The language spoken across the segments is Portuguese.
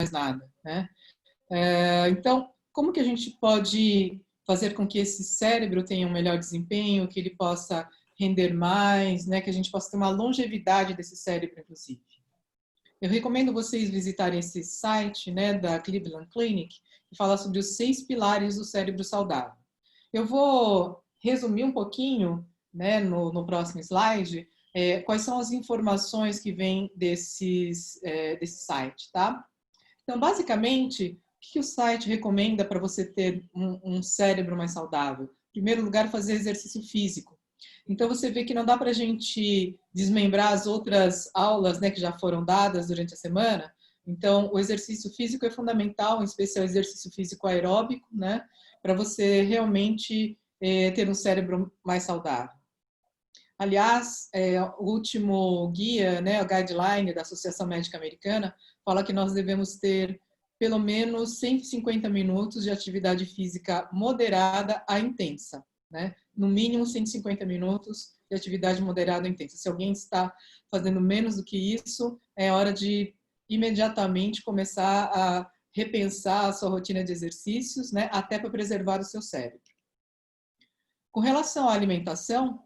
mais nada, né? Então, como que a gente pode fazer com que esse cérebro tenha um melhor desempenho, que ele possa render mais, né? Que a gente possa ter uma longevidade desse cérebro, inclusive. Eu recomendo vocês visitarem esse site, né, da Cleveland Clinic, que fala sobre os 6 pilares do cérebro saudável. Eu vou resumir um pouquinho, né, no próximo slide, quais são as informações que vêm desse site, tá? Então, basicamente, o que o site recomenda para você ter um cérebro mais saudável? Em primeiro lugar, fazer exercício físico. Então, você vê que não dá para a gente desmembrar as outras aulas, né, que já foram dadas durante a semana. Então, o exercício físico é fundamental, em especial o exercício físico aeróbico, né, para você realmente ter um cérebro mais saudável. Aliás, o último guia, né, o guideline da Associação Médica Americana, fala que nós devemos ter pelo menos 150 minutos de atividade física moderada a intensa, né? No mínimo 150 minutos de atividade moderada a intensa. Se alguém está fazendo menos do que isso, é hora de imediatamente começar a repensar a sua rotina de exercícios, né, até para preservar o seu cérebro. Com relação à alimentação,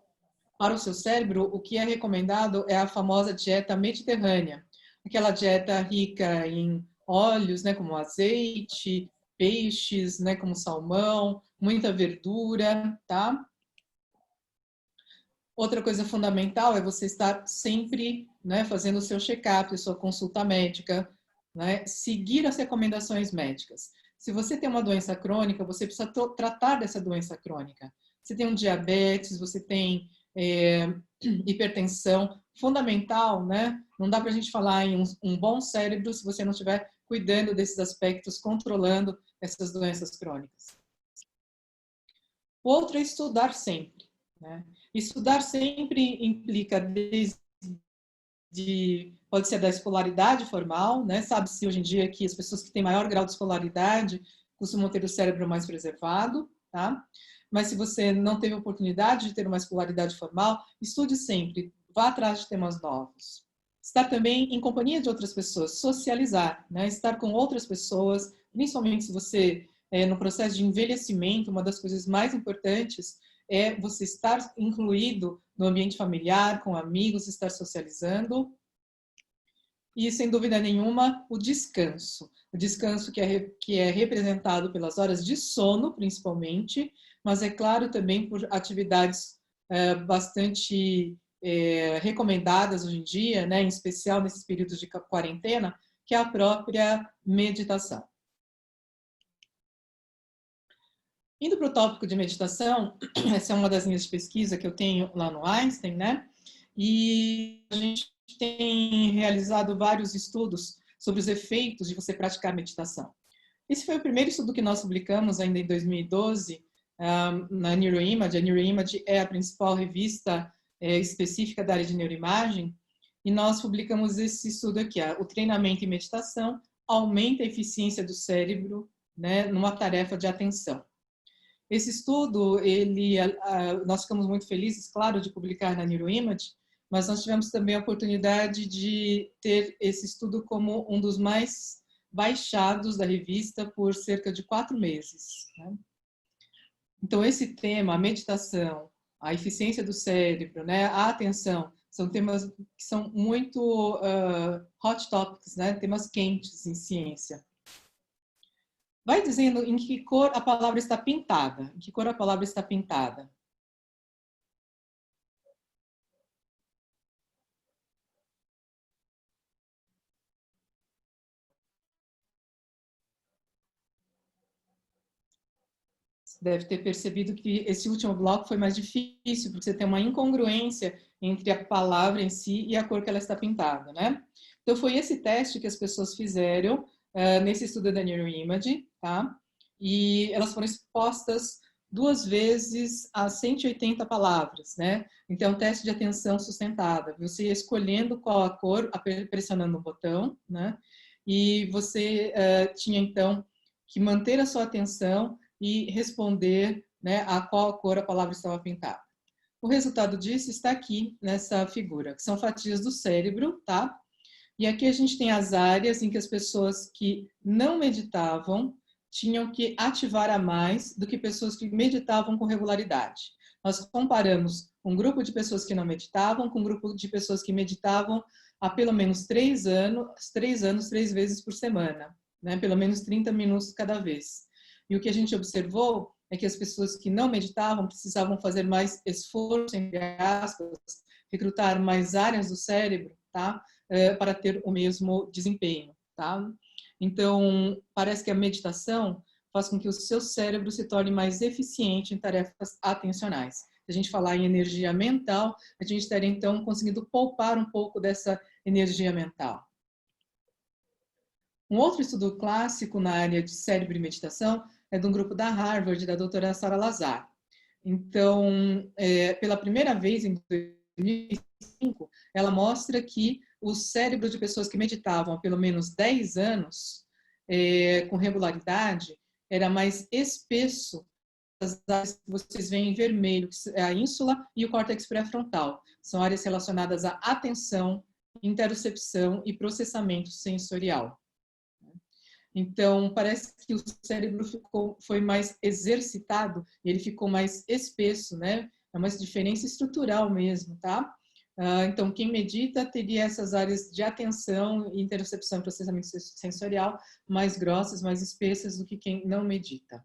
para o seu cérebro, o que é recomendado é a famosa dieta mediterrânea, aquela dieta rica em óleos, né, como azeite, peixes, né, como salmão, muita verdura, tá? Outra coisa fundamental é você estar sempre, né, fazendo o seu check-up, a sua consulta médica, né, seguir as recomendações médicas. Se você tem uma doença crônica, você precisa tratar dessa doença crônica. Você tem um diabetes, você tem hipertensão, fundamental, né? Não dá para a gente falar em um bom cérebro se você não estiver cuidando desses aspectos, controlando essas doenças crônicas. O outro é estudar sempre, né? Estudar sempre implica pode ser da escolaridade formal, né? Sabe-se hoje em dia que as pessoas que têm maior grau de escolaridade costumam ter o cérebro mais preservado, tá? Mas se você não teve oportunidade de ter uma escolaridade formal, estude sempre, vá atrás de temas novos. Estar também em companhia de outras pessoas, socializar, né? Estar com outras pessoas, principalmente se você no processo de envelhecimento, uma das coisas mais importantes é você estar incluído no ambiente familiar, com amigos, estar socializando. E, sem dúvida nenhuma, o descanso. O descanso que é representado pelas horas de sono, principalmente, mas, é claro, também por atividades bastante recomendadas hoje em dia, né, em especial nesses períodos de quarentena, que é a própria meditação. Indo para o tópico de meditação, essa é uma das linhas de pesquisa que eu tenho lá no Einstein, né? E a gente tem realizado vários estudos sobre os efeitos de você praticar meditação. Esse foi o primeiro estudo que nós publicamos ainda em 2012 na Neuroimage. A Neuroimage é a principal revista específica da área de neuroimagem, e nós publicamos esse estudo aqui, o treinamento em meditação aumenta a eficiência do cérebro, né, numa tarefa de atenção. Esse estudo, nós ficamos muito felizes, claro, de publicar na Neuroimage, mas nós tivemos também a oportunidade de ter esse estudo como um dos mais baixados da revista por cerca de 4 meses. Né? Então, esse tema, a meditação, a eficiência do cérebro, né, a atenção, são temas que são muito hot topics, né, temas quentes em ciência. Vai dizendo em que cor a palavra está pintada. Em que cor a palavra está pintada? Você deve ter percebido que esse último bloco foi mais difícil, porque você tem uma incongruência entre a palavra em si e a cor que ela está pintada, né? Então, foi esse teste que as pessoas fizeram nesse estudo da Neuroimage, tá? E elas foram expostas 2 vezes a 180 palavras, né? Então, teste de atenção sustentada. Você escolhendo qual a cor, pressionando um botão, né? E você tinha, então, que manter a sua atenção e responder, né, a qual cor a palavra estava pintada. O resultado disso está aqui nessa figura, que são fatias do cérebro, tá? E aqui a gente tem as áreas em que as pessoas que não meditavam tinham que ativar a mais do que pessoas que meditavam com regularidade. Nós comparamos um grupo de pessoas que não meditavam com um grupo de pessoas que meditavam há pelo menos 3 vezes por semana, né? Pelo menos 30 minutos cada vez. E o que a gente observou é que as pessoas que não meditavam precisavam fazer mais esforço, entre aspas, recrutar mais áreas do cérebro, tá? Para ter o mesmo desempenho, tá? Então, parece que a meditação faz com que o seu cérebro se torne mais eficiente em tarefas atencionais. Se a gente falar em energia mental, a gente estaria, então, conseguindo poupar um pouco dessa energia mental. Um outro estudo clássico na área de cérebro e meditação é de um grupo da Harvard, da doutora Sara Lazar. Então, pela primeira vez em 2005, ela mostra que o cérebro de pessoas que meditavam há pelo menos 10 anos, com regularidade, era mais espesso. As áreas que vocês veem em vermelho, a ínsula e o córtex pré-frontal. São áreas relacionadas à atenção, interocepção e processamento sensorial. Então, parece que o cérebro foi mais exercitado e ele ficou mais espesso, né? É uma diferença estrutural mesmo, tá? Então, quem medita teria essas áreas de atenção, interocepção e processamento sensorial mais grossas, mais espessas do que quem não medita.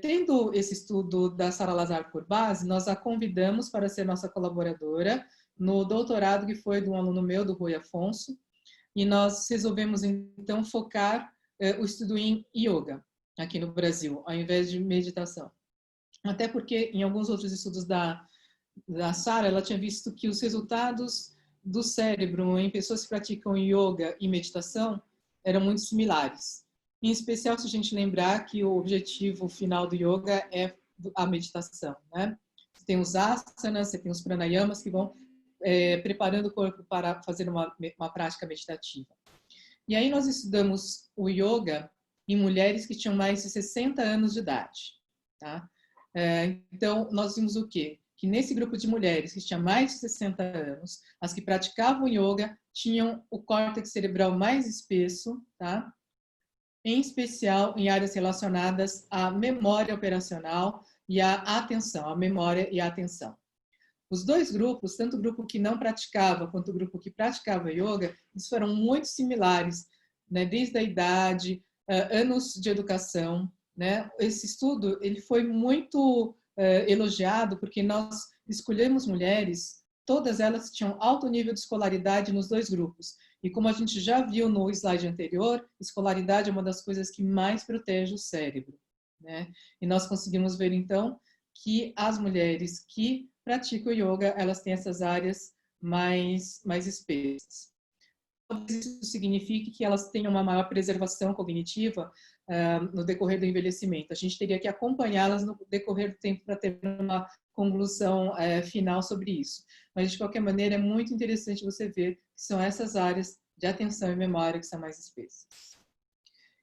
Tendo esse estudo da Sara Lazar por base, nós a convidamos para ser nossa colaboradora no doutorado que foi de um aluno meu, do Rui Afonso, e nós resolvemos, então, focar o estudo em yoga, aqui no Brasil, ao invés de meditação. Até porque, em alguns outros estudos da Sara, ela tinha visto que os resultados do cérebro em pessoas que praticam yoga e meditação eram muito similares. Em especial, se a gente lembrar que o objetivo final do yoga é a meditação, né? Você tem os asanas, você tem os pranayamas que vão preparando o corpo para fazer uma prática meditativa. E aí nós estudamos o yoga em mulheres que tinham mais de 60 anos de idade, tá? Então, nós vimos o quê? Que nesse grupo de mulheres que tinha mais de 60 anos, as que praticavam yoga tinham o córtex cerebral mais espesso, tá? Em especial em áreas relacionadas à memória operacional e à atenção, à memória e à atenção. Os dois grupos, tanto o grupo que não praticava quanto o grupo que praticava yoga, eles foram muito similares, né? Desde a idade, anos de educação, né? Esse estudo ele foi muito elogiado porque nós escolhemos mulheres, todas elas tinham alto nível de escolaridade nos dois grupos. E como a gente já viu no slide anterior, escolaridade é uma das coisas que mais protege o cérebro, né? E nós conseguimos ver, então, que as mulheres que praticam yoga, elas têm essas áreas mais espessas. Talvez isso signifique que elas tenham uma maior preservação cognitiva no decorrer do envelhecimento. A gente teria que acompanhá-las no decorrer do tempo para ter uma conclusão final sobre isso. Mas, de qualquer maneira, é muito interessante você ver que são essas áreas de atenção e memória que são mais espessas.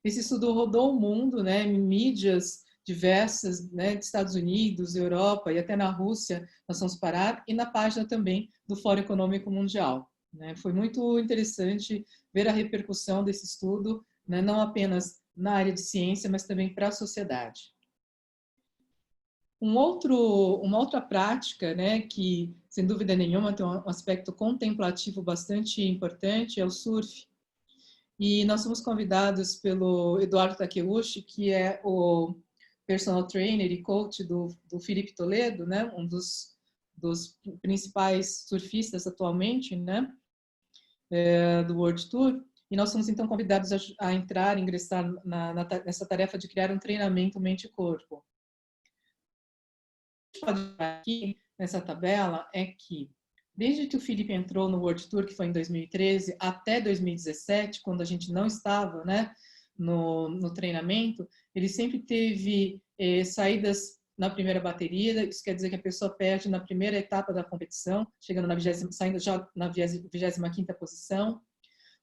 Esse estudo rodou o mundo, né, em mídias diversas, né, de Estados Unidos, Europa e até na Rússia, nós vamos parar, e na página também do Fórum Econômico Mundial. Né? Foi muito interessante ver a repercussão desse estudo, né, não apenas na área de ciência, mas também para a sociedade. Uma outra prática, né, que, sem dúvida nenhuma, tem um aspecto contemplativo bastante importante, é o surf. E nós fomos convidados pelo Eduardo Takeuchi, que é o personal trainer e coach do Felipe Toledo, né, um dos principais surfistas atualmente, né, do World Tour. E nós fomos, então, convidados a ingressar nessa tarefa de criar um treinamento mente-corpo. O que pode ver aqui nessa tabela é que, desde que o Felipe entrou no World Tour, que foi em 2013, até 2017, quando a gente não estava, né, no treinamento, ele sempre teve saídas na primeira bateria. Isso quer dizer que a pessoa perde na primeira etapa da competição, chegando saindo já na 25ª posição.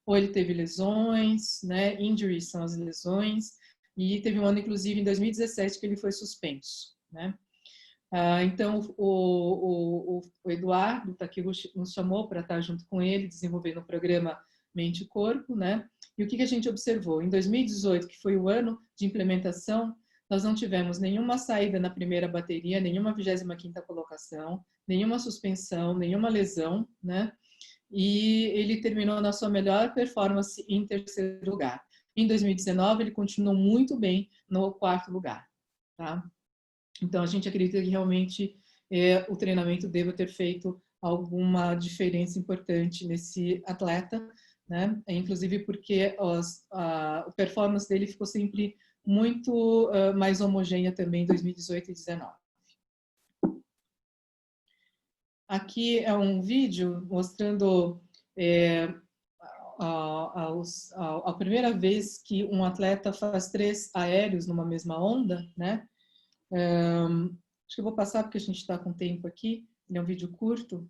Ou ele teve lesões, né? Injuries são as lesões. E teve um ano, inclusive, em 2017, que ele foi suspenso, né? Então, o Eduardo Takiguchi nos chamou para estar junto com ele, desenvolvendo o programa Mente e Corpo, né? E o que a gente observou? Em 2018, que foi o ano de implementação, nós não tivemos nenhuma saída na primeira bateria, nenhuma 25ª colocação, nenhuma suspensão, nenhuma lesão, né? E ele terminou na sua melhor performance em terceiro lugar. Em 2019, ele continuou muito bem no quarto lugar, tá? Então, a gente acredita que realmente o treinamento deva ter feito alguma diferença importante nesse atleta, né? Inclusive porque a performance dele ficou sempre muito mais homogênea também em 2018 e 2019. Aqui é um vídeo mostrando a primeira vez que um atleta faz 3 aéreos numa mesma onda, né? Acho que eu vou passar porque a gente está com tempo aqui. Ele é um vídeo curto.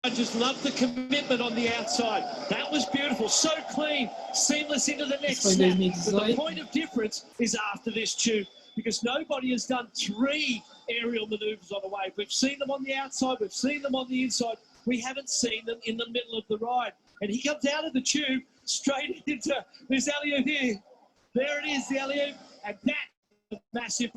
I just love the commitment on the outside. That was beautiful, so clean, seamless into the next snap. But the point of difference is after this tube, because nobody has done 3 aerial maneuvers on the wave. We've seen them on the outside, we've seen them on the inside. We haven't seen them in the middle of the ride. And he comes out of the tube straight into this alley-oop here. There it is, the alley-oop, and that is massive.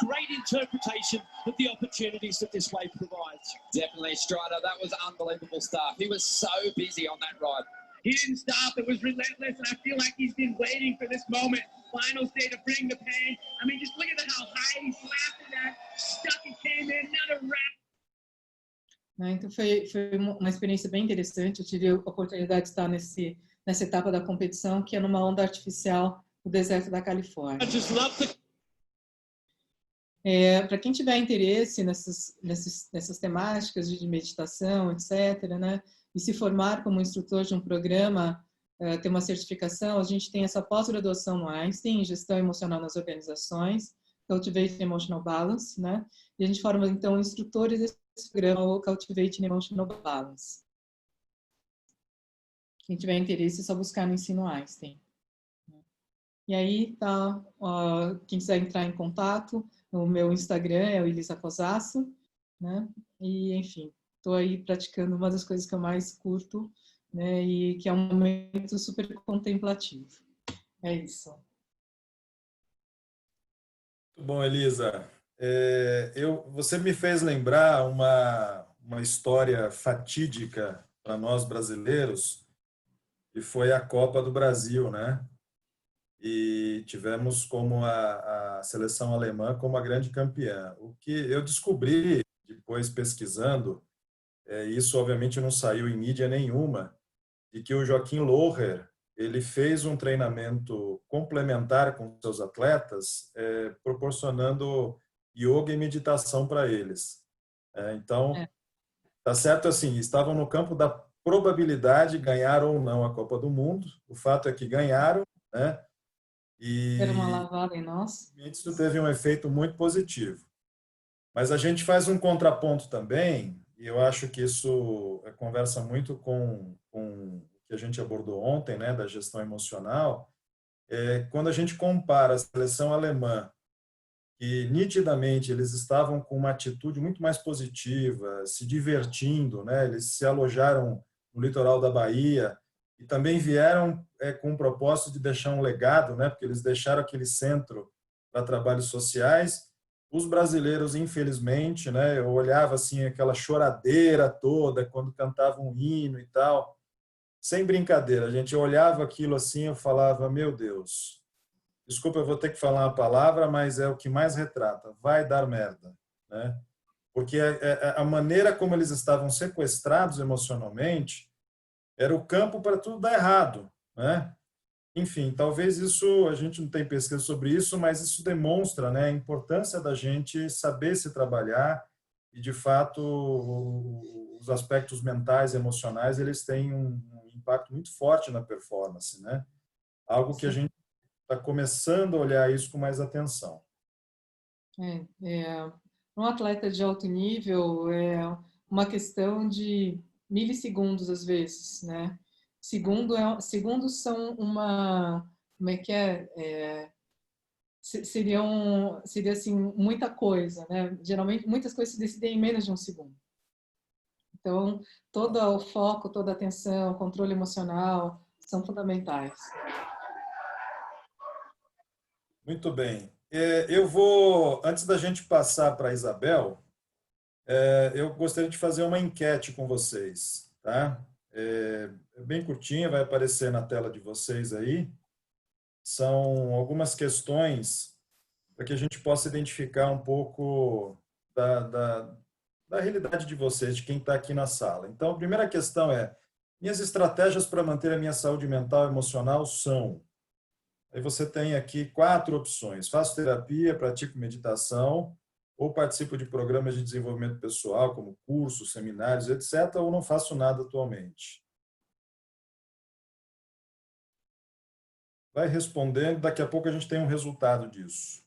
Great interpretation of the opportunities that this wave provides. Definitely, Strider. That was unbelievable stuff. He was so busy on that ride. He didn't stop. It was relentless, and I feel like he's been waiting for this moment. Final day to bring the pain. I mean, just look at how high he slapped in that, stuck and came in, another wrap. Então foi uma experiência bem interessante. Eu tive a oportunidade de estar nessa etapa da competição, que é numa onda artificial no deserto da Califórnia. Para quem tiver interesse nessas temáticas de meditação, etc., né, e se formar como instrutor de um programa, ter uma certificação, a gente tem essa pós-graduação no Einstein, em Gestão Emocional nas Organizações, Cultivating Emotional Balance, né, e a gente forma, então, instrutores desse programa, o Cultivating Emotional Balance. Quem tiver interesse, é só buscar no Ensino Einstein. E aí, tá, quem quiser entrar em contato, o meu Instagram é o Elisa Cosasso, né? E, enfim, estou aí praticando uma das coisas que eu mais curto, né? E que é um momento super contemplativo. É isso. Muito bom, Elisa. Você me fez lembrar uma história fatídica para nós brasileiros, que foi a Copa do Brasil, né? E tivemos como a seleção alemã como a grande campeã. O que eu descobri depois pesquisando, isso obviamente não saiu em mídia nenhuma, de que o Joachim Loher, ele fez um treinamento complementar com seus atletas, proporcionando yoga e meditação para eles. Então, tá certo assim, estavam no campo da probabilidade de ganhar ou não a Copa do Mundo. O fato é que ganharam, né? E era uma lavada em nós. Isso teve um efeito muito positivo. Mas a gente faz um contraponto também, e eu acho que isso conversa muito com o que a gente abordou ontem, né, da gestão emocional, quando a gente compara a seleção alemã, que nitidamente eles estavam com uma atitude muito mais positiva, se divertindo, né, eles se alojaram no litoral da Bahia, e também vieram com o propósito de deixar um legado, né? Porque eles deixaram aquele centro para trabalhos sociais. Os brasileiros, infelizmente, né? Eu olhava assim aquela choradeira toda quando cantavam um hino e tal. Sem brincadeira, a gente olhava aquilo assim, eu falava, meu Deus, desculpa, eu vou ter que falar uma palavra, mas é o que mais retrata. Vai dar merda, né? Porque a maneira como eles estavam sequestrados emocionalmente era o campo para tudo dar errado, né? Enfim, talvez isso, a gente não tem pesquisa sobre isso, mas isso demonstra, né, a importância da gente saber se trabalhar e, de fato, os aspectos mentais e emocionais, eles têm um impacto muito forte na performance, né? Algo que a gente está começando a olhar isso com mais atenção. Um atleta de alto nível é uma questão de milissegundos às vezes, né? Segundos são uma, como é que é? seria assim, muita coisa, né? Geralmente, muitas coisas se decidem em menos de um segundo. Então, todo o foco, toda a atenção, controle emocional são fundamentais. Muito bem. Eu vou, antes da gente passar para a Isabel, eu gostaria de fazer uma enquete com vocês, tá? É bem curtinha, vai aparecer na tela de vocês aí. São algumas questões para que a gente possa identificar um pouco da realidade de vocês, de quem está aqui na sala. Então, a primeira questão é: minhas estratégias para manter a minha saúde mental e emocional são... Aí você tem aqui 4 opções: faço terapia, pratico meditação, ou participo de programas de desenvolvimento pessoal, como cursos, seminários, etc., ou não faço nada atualmente. Vai respondendo, daqui a pouco a gente tem um resultado disso.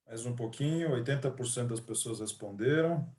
Mais um pouquinho, 80% das pessoas responderam.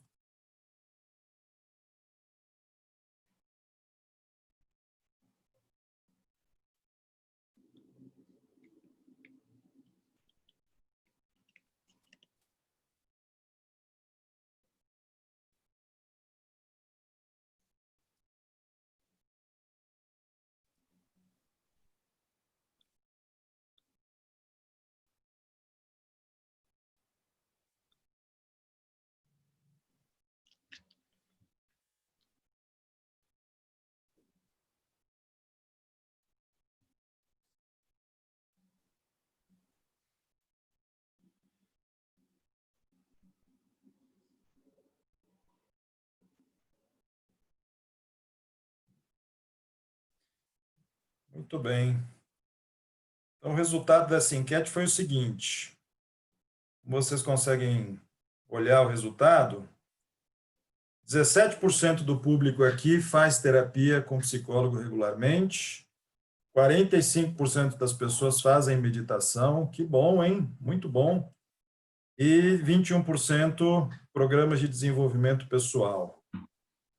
Muito bem. Então, o resultado dessa enquete foi o seguinte. Vocês conseguem olhar o resultado? 17% do público aqui faz terapia com psicólogo regularmente. 45% das pessoas fazem meditação. Que bom, hein? Muito bom. E 21% programas de desenvolvimento pessoal.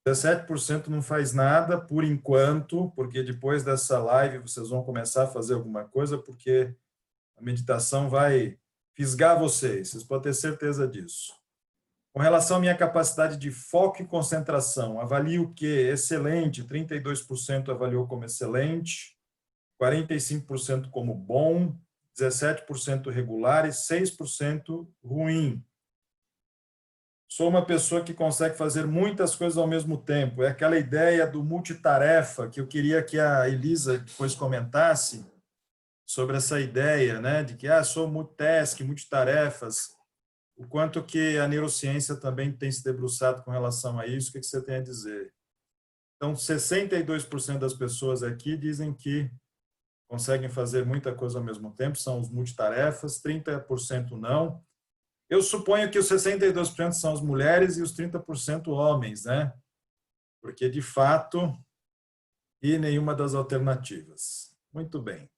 17% não faz nada por enquanto, porque depois dessa live vocês vão começar a fazer alguma coisa, porque a meditação vai fisgar vocês podem ter certeza disso. Com relação à minha capacidade de foco e concentração, avalio o quê? Excelente, 32% avaliou como excelente, 45% como bom, 17% regular e 6% ruim. Sou uma pessoa que consegue fazer muitas coisas ao mesmo tempo. É aquela ideia do multitarefa que eu queria que a Elisa depois comentasse sobre essa ideia, né, de que sou multitask, multitarefas. O quanto que a neurociência também tem se debruçado com relação a isso, o que você tem a dizer? Então, 62% das pessoas aqui dizem que conseguem fazer muita coisa ao mesmo tempo, são os multitarefas, 30% não. Eu suponho que os 62% são as mulheres e os 30% homens, né? Porque, de fato, e nenhuma das alternativas. Muito bem.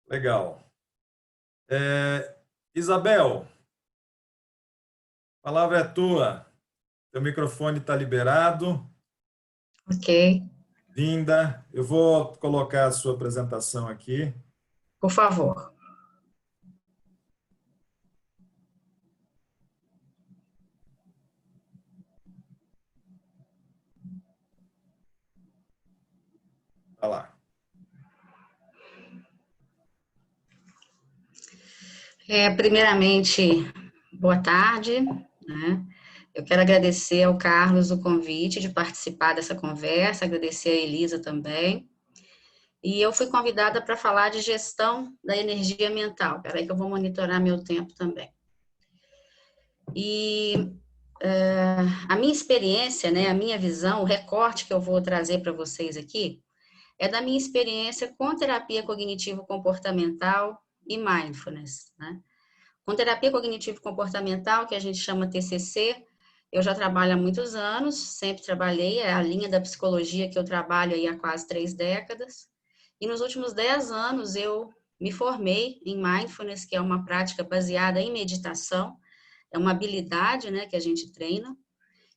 Legal. Isabel, a palavra é tua. Teu microfone está liberado. Ok. Bem-vinda. Eu vou colocar a sua apresentação aqui. Por favor. Vai lá. Primeiramente, boa tarde, né? Eu quero agradecer ao Carlos o convite de participar dessa conversa, agradecer a Elisa também. E eu fui convidada para falar de gestão da energia mental. Espera aí que eu vou monitorar meu tempo também. E a minha experiência, né, a minha visão, o recorte que eu vou trazer para vocês aqui, é da minha experiência com terapia cognitivo-comportamental e mindfulness, né? Com terapia cognitivo-comportamental, que a gente chama TCC, eu já trabalho há muitos anos, sempre trabalhei, é a linha da psicologia que eu trabalho aí há quase 3 décadas, e nos últimos 10 anos eu me formei em mindfulness, que é uma prática baseada em meditação, é uma habilidade, né, que a gente treina,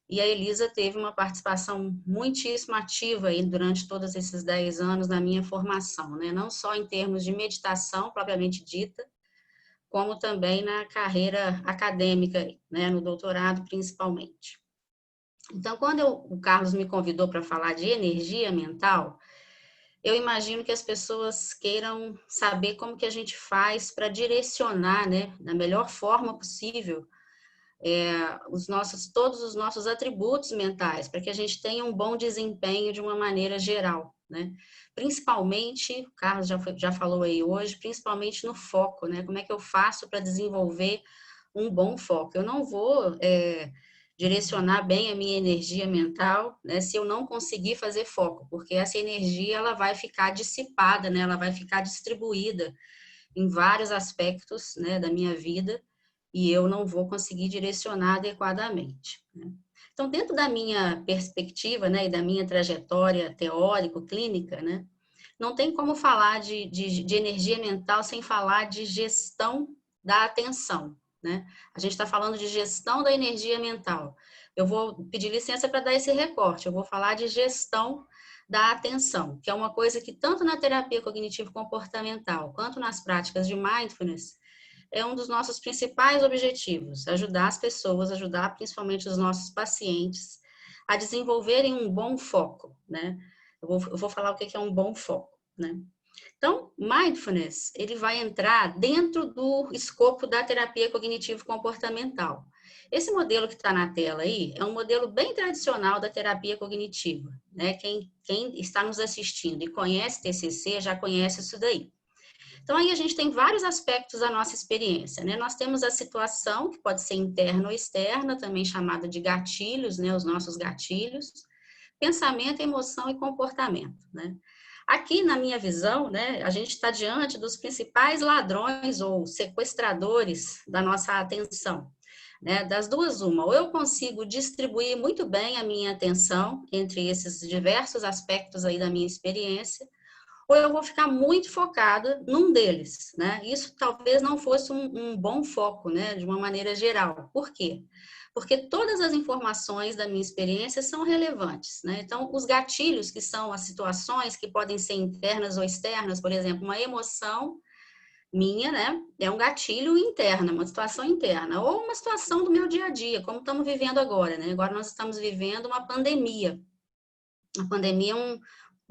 e a Elisa teve uma participação muitíssimo ativa aí durante todos esses 10 anos na minha formação, né? Não só em termos de meditação propriamente dita, como também na carreira acadêmica, né? No doutorado principalmente. Então, quando o Carlos me convidou para falar de energia mental, eu imagino que as pessoas queiram saber como que a gente faz para direcionar, né, da melhor forma possível, todos os nossos atributos mentais, para que a gente tenha um bom desempenho de uma maneira geral, né? Principalmente, o Carlos já falou aí hoje, principalmente no foco, né? Como é que eu faço para desenvolver um bom foco? Eu não vou direcionar bem a minha energia mental, né, se eu não conseguir fazer foco, porque essa energia ela vai ficar dissipada, né? Ela vai ficar distribuída em vários aspectos, né, da minha vida, e eu não vou conseguir direcionar adequadamente, né? Então, dentro da minha perspectiva, né, e da minha trajetória teórico-clínica, né, não tem como falar de energia mental sem falar de gestão da atenção, né? A gente está falando de gestão da energia mental. Eu vou pedir licença para dar esse recorte, eu vou falar de gestão da atenção, que é uma coisa que tanto na terapia cognitivo-comportamental quanto nas práticas de mindfulness é um dos nossos principais objetivos, ajudar as pessoas, ajudar principalmente os nossos pacientes a desenvolverem um bom foco, né? Eu vou falar o que é um bom foco, né? Então, mindfulness, ele vai entrar dentro do escopo da terapia cognitivo-comportamental. Esse modelo que está na tela aí é um modelo bem tradicional da terapia cognitiva, né? Quem está nos assistindo e conhece TCC já conhece isso daí. Então, aí a gente tem vários aspectos da nossa experiência, né? Nós temos a situação, que pode ser interna ou externa, também chamada de gatilhos, né? Os nossos gatilhos, pensamento, emoção e comportamento, né? Aqui, na minha visão, né, a gente está diante dos principais ladrões ou sequestradores da nossa atenção, né? Das duas, uma, ou eu consigo distribuir muito bem a minha atenção entre esses diversos aspectos aí da minha experiência, ou eu vou ficar muito focada num deles, né? Isso talvez não fosse um bom foco, né, de uma maneira geral. Por quê? Porque todas as informações da minha experiência são relevantes, né? Então, os gatilhos, que são as situações que podem ser internas ou externas, por exemplo, uma emoção minha, né, é um gatilho interno, uma situação interna, ou uma situação do meu dia a dia, como estamos vivendo agora, né? Agora nós estamos vivendo uma pandemia. A pandemia é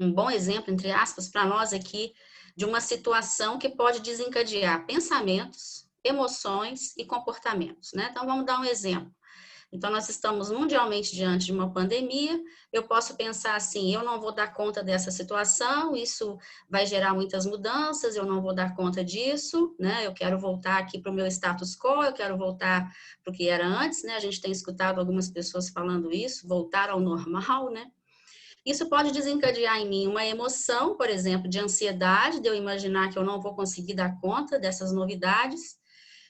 um bom exemplo, entre aspas, para nós aqui, de uma situação que pode desencadear pensamentos, emoções e comportamentos, né? Então, vamos dar um exemplo. Então, nós estamos mundialmente diante de uma pandemia, eu posso pensar assim, eu não vou dar conta dessa situação, isso vai gerar muitas mudanças, eu não vou dar conta disso, né? Eu quero voltar aqui para o meu status quo, eu quero voltar para o que era antes, né? A gente tem escutado algumas pessoas falando isso, voltar ao normal, né? Isso pode desencadear em mim uma emoção, por exemplo, de ansiedade, de eu imaginar que eu não vou conseguir dar conta dessas novidades,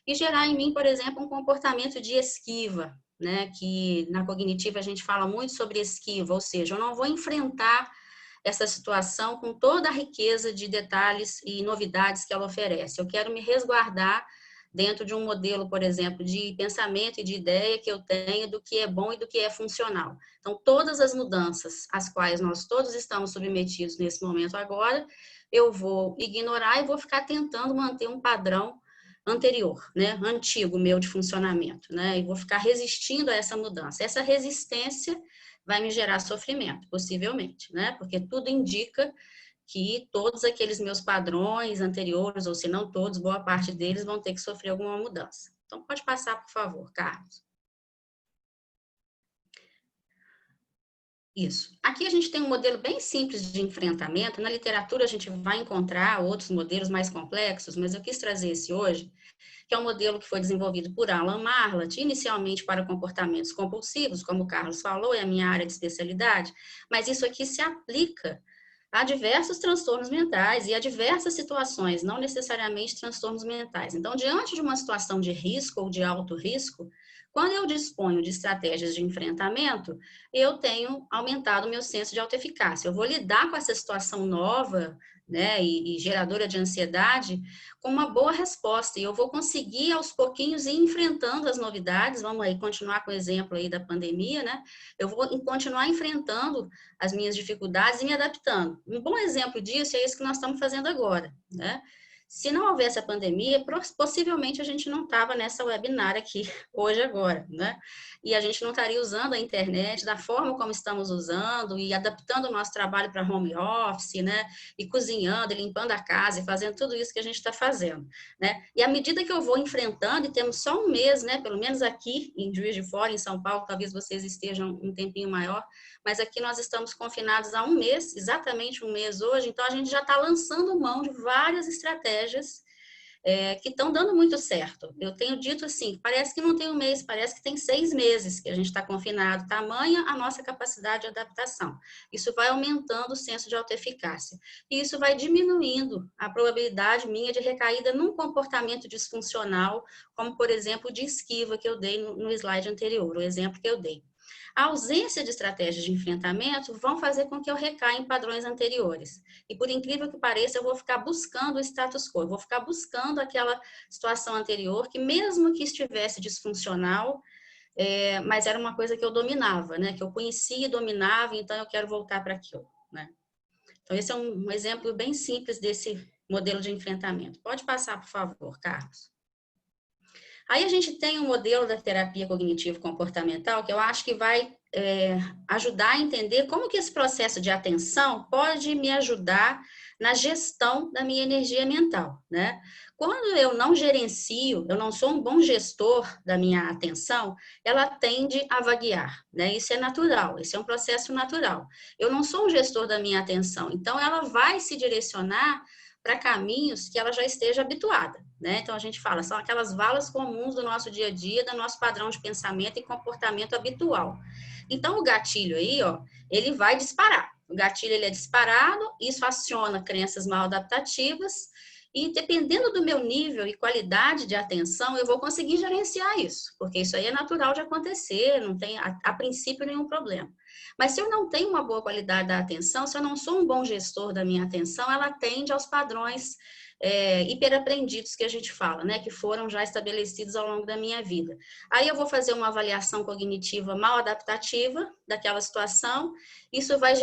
e gerar em mim, por exemplo, um comportamento de esquiva, né? Que na cognitiva a gente fala muito sobre esquiva, ou seja, eu não vou enfrentar essa situação com toda a riqueza de detalhes e novidades que ela oferece. Eu quero me resguardar dentro de um modelo, por exemplo, de pensamento e de ideia que eu tenho do que é bom e do que é funcional. Então, todas as mudanças às quais nós todos estamos submetidos nesse momento agora, eu vou ignorar e vou ficar tentando manter um padrão anterior, né, antigo meu de funcionamento, né, e vou ficar resistindo a essa mudança. Essa resistência vai me gerar sofrimento, possivelmente, né, porque tudo indica que todos aqueles meus padrões anteriores, ou se não todos, boa parte deles vão ter que sofrer alguma mudança. Então, pode passar, por favor, Carlos. Isso. Aqui a gente tem um modelo bem simples de enfrentamento. Na literatura a gente vai encontrar outros modelos mais complexos, mas eu quis trazer esse hoje, que é um modelo que foi desenvolvido por Alan Marlatt, inicialmente para comportamentos compulsivos, como o Carlos falou, é a minha área de especialidade, mas isso aqui se aplica a diversos transtornos mentais e a diversas situações, não necessariamente transtornos mentais. Então, diante de uma situação de risco ou de alto risco, quando eu disponho de estratégias de enfrentamento, eu tenho aumentado o meu senso de autoeficácia. Eu vou lidar com essa situação nova, né, e geradora de ansiedade, com uma boa resposta, e eu vou conseguir aos pouquinhos ir enfrentando as novidades. Vamos aí continuar com o exemplo aí da pandemia, né, eu vou continuar enfrentando as minhas dificuldades e me adaptando. Um bom exemplo disso é isso que nós estamos fazendo agora, né. Se não houvesse a pandemia, possivelmente a gente não estava nessa webinar aqui hoje agora, né? E a gente não estaria usando a internet da forma como estamos usando e adaptando o nosso trabalho para home office, né? E cozinhando, e limpando a casa e fazendo tudo isso que a gente está fazendo, né? E à medida que eu vou enfrentando, e temos só um mês, né? Pelo menos aqui em Juiz de Fora, em São Paulo, talvez vocês estejam um tempinho maior, mas aqui nós estamos confinados há um mês, exatamente um mês hoje, então a gente já está lançando mão de várias estratégias que estão dando muito certo. Eu tenho dito assim, parece que não tem um mês, parece que tem 6 meses que a gente está confinado, tamanha a nossa capacidade de adaptação. Isso vai aumentando o senso de autoeficácia. E isso vai diminuindo a probabilidade minha de recaída num comportamento disfuncional, como, por exemplo, de esquiva que eu dei no slide anterior, o exemplo que eu dei. A ausência de estratégias de enfrentamento vão fazer com que eu recaia em padrões anteriores. E por incrível que pareça, eu vou ficar buscando o status quo, eu vou ficar buscando aquela situação anterior que mesmo que estivesse disfuncional, mas era uma coisa que eu dominava, né? Que eu conhecia e dominava, então eu quero voltar para aquilo, né? Então esse é um exemplo bem simples desse modelo de enfrentamento. Pode passar, por favor, Carlos. Aí a gente tem um modelo da terapia cognitivo-comportamental que eu acho que vai ajudar a entender como que esse processo de atenção pode me ajudar na gestão da minha energia mental, né? Quando eu não gerencio, eu não sou um bom gestor da minha atenção, ela tende a vaguear, né? Isso é natural, esse é um processo natural. Eu não sou um gestor da minha atenção, então ela vai se direcionar para caminhos que ela já esteja habituada, né? Então a gente fala, são aquelas valas comuns do nosso dia a dia, do nosso padrão de pensamento e comportamento habitual. Então o gatilho aí, ó, ele vai disparar. O gatilho ele é disparado, isso aciona crenças mal adaptativas e dependendo do meu nível e qualidade de atenção, eu vou conseguir gerenciar isso, porque isso aí é natural de acontecer, não tem a princípio nenhum problema. Mas se eu não tenho uma boa qualidade da atenção, se eu não sou um bom gestor da minha atenção, ela tende aos padrões hiperaprendidos que a gente fala, né, que foram já estabelecidos ao longo da minha vida. Aí eu vou fazer uma avaliação cognitiva mal adaptativa daquela situação, isso vai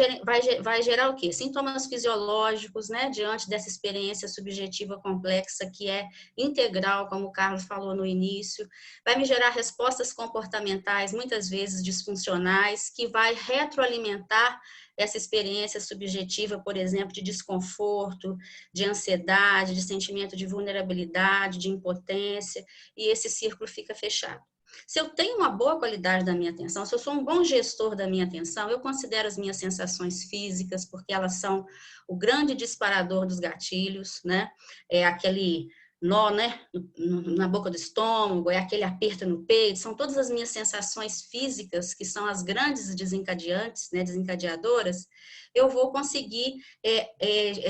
gerar o quê? Sintomas fisiológicos, né, diante dessa experiência subjetiva complexa que é integral, como o Carlos falou no início, vai me gerar respostas comportamentais, muitas vezes disfuncionais, que vai retroalimentar essa experiência subjetiva, por exemplo, de desconforto, de ansiedade, de sentimento de vulnerabilidade, de impotência, e esse círculo fica fechado. Se eu tenho uma boa qualidade da minha atenção, se eu sou um bom gestor da minha atenção, eu considero as minhas sensações físicas, porque elas são o grande disparador dos gatilhos, né? É aquele nó, né, na boca do estômago, é aquele aperto no peito, são todas as minhas sensações físicas, que são as grandes desencadeantes, né, desencadeadoras, eu vou conseguir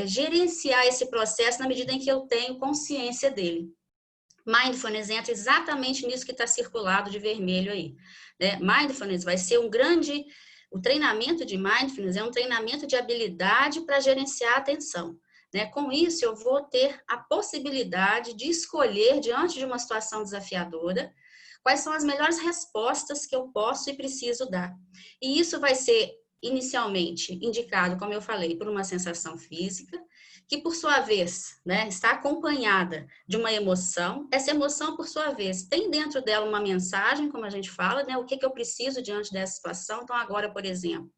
gerenciar esse processo na medida em que eu tenho consciência dele. Mindfulness entra exatamente nisso que está circulado de vermelho aí, né? Mindfulness vai ser o treinamento de Mindfulness é um treinamento de habilidade para gerenciar a atenção. né? Com isso, eu vou ter a possibilidade de escolher, diante de uma situação desafiadora, quais são as melhores respostas que eu posso e preciso dar. E isso vai ser, inicialmente, indicado, como eu falei, por uma sensação física, que, por sua vez, né, está acompanhada de uma emoção. Essa emoção, por sua vez, tem dentro dela uma mensagem, como a gente fala, né? O que eu preciso diante dessa situação. Então, agora, por exemplo,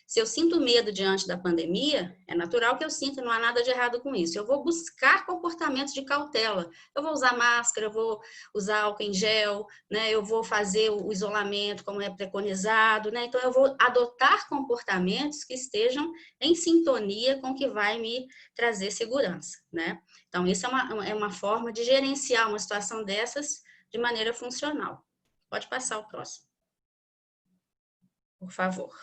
se eu sinto medo diante da pandemia, é natural que eu sinta, não há nada de errado com isso. Eu vou buscar comportamentos de cautela. Eu vou usar máscara, eu vou usar álcool em gel, né? Eu vou fazer o isolamento como é preconizado, né? Então, eu vou adotar comportamentos que estejam em sintonia com o que vai me trazer segurança, né? Então, isso é uma forma de gerenciar uma situação dessas de maneira funcional. Pode passar o próximo, por favor.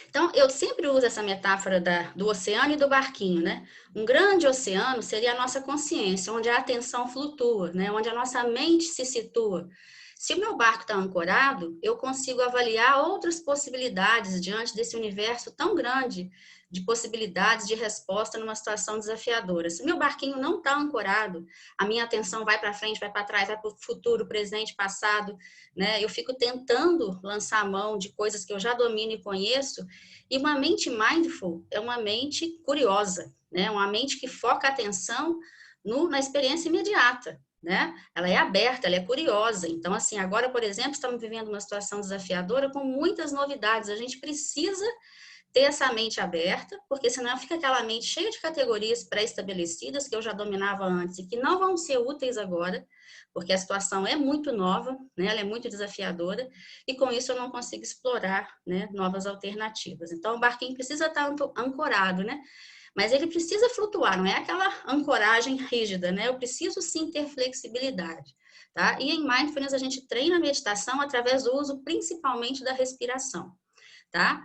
Então, eu sempre uso essa metáfora do oceano e do barquinho, né? Um grande oceano seria a nossa consciência, onde a atenção flutua, né? Onde a nossa mente se situa. Se o meu barco está ancorado, eu consigo avaliar outras possibilidades diante desse universo tão grande de possibilidades de resposta numa situação desafiadora. Se meu barquinho não está ancorado, a minha atenção vai para frente, vai para trás, vai para o futuro, presente, passado, né? Eu fico tentando lançar a mão de coisas que eu já domino e conheço, e uma mente mindful é uma mente curiosa, né? Uma mente que foca a atenção na experiência imediata, né? Ela é aberta, ela é curiosa. Então, assim, agora, por exemplo, estamos vivendo uma situação desafiadora com muitas novidades. A gente precisa ter essa mente aberta, porque senão fica aquela mente cheia de categorias pré-estabelecidas que eu já dominava antes e que não vão ser úteis agora, porque a situação é muito nova, né? Ela é muito desafiadora, e com isso eu não consigo explorar, né, novas alternativas. Então, o barquinho precisa estar ancorado, né? Mas ele precisa flutuar, não é aquela ancoragem rígida, né? Eu preciso sim ter flexibilidade, tá? E em Mindfulness a gente treina a meditação através do uso principalmente da respiração, tá?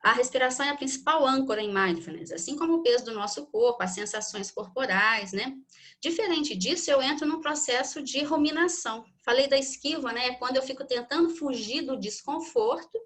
A respiração é a principal âncora em Mindfulness, assim como o peso do nosso corpo, as sensações corporais, né? Diferente disso, eu entro num processo de ruminação. Falei da esquiva, né? É quando eu fico tentando fugir do desconforto,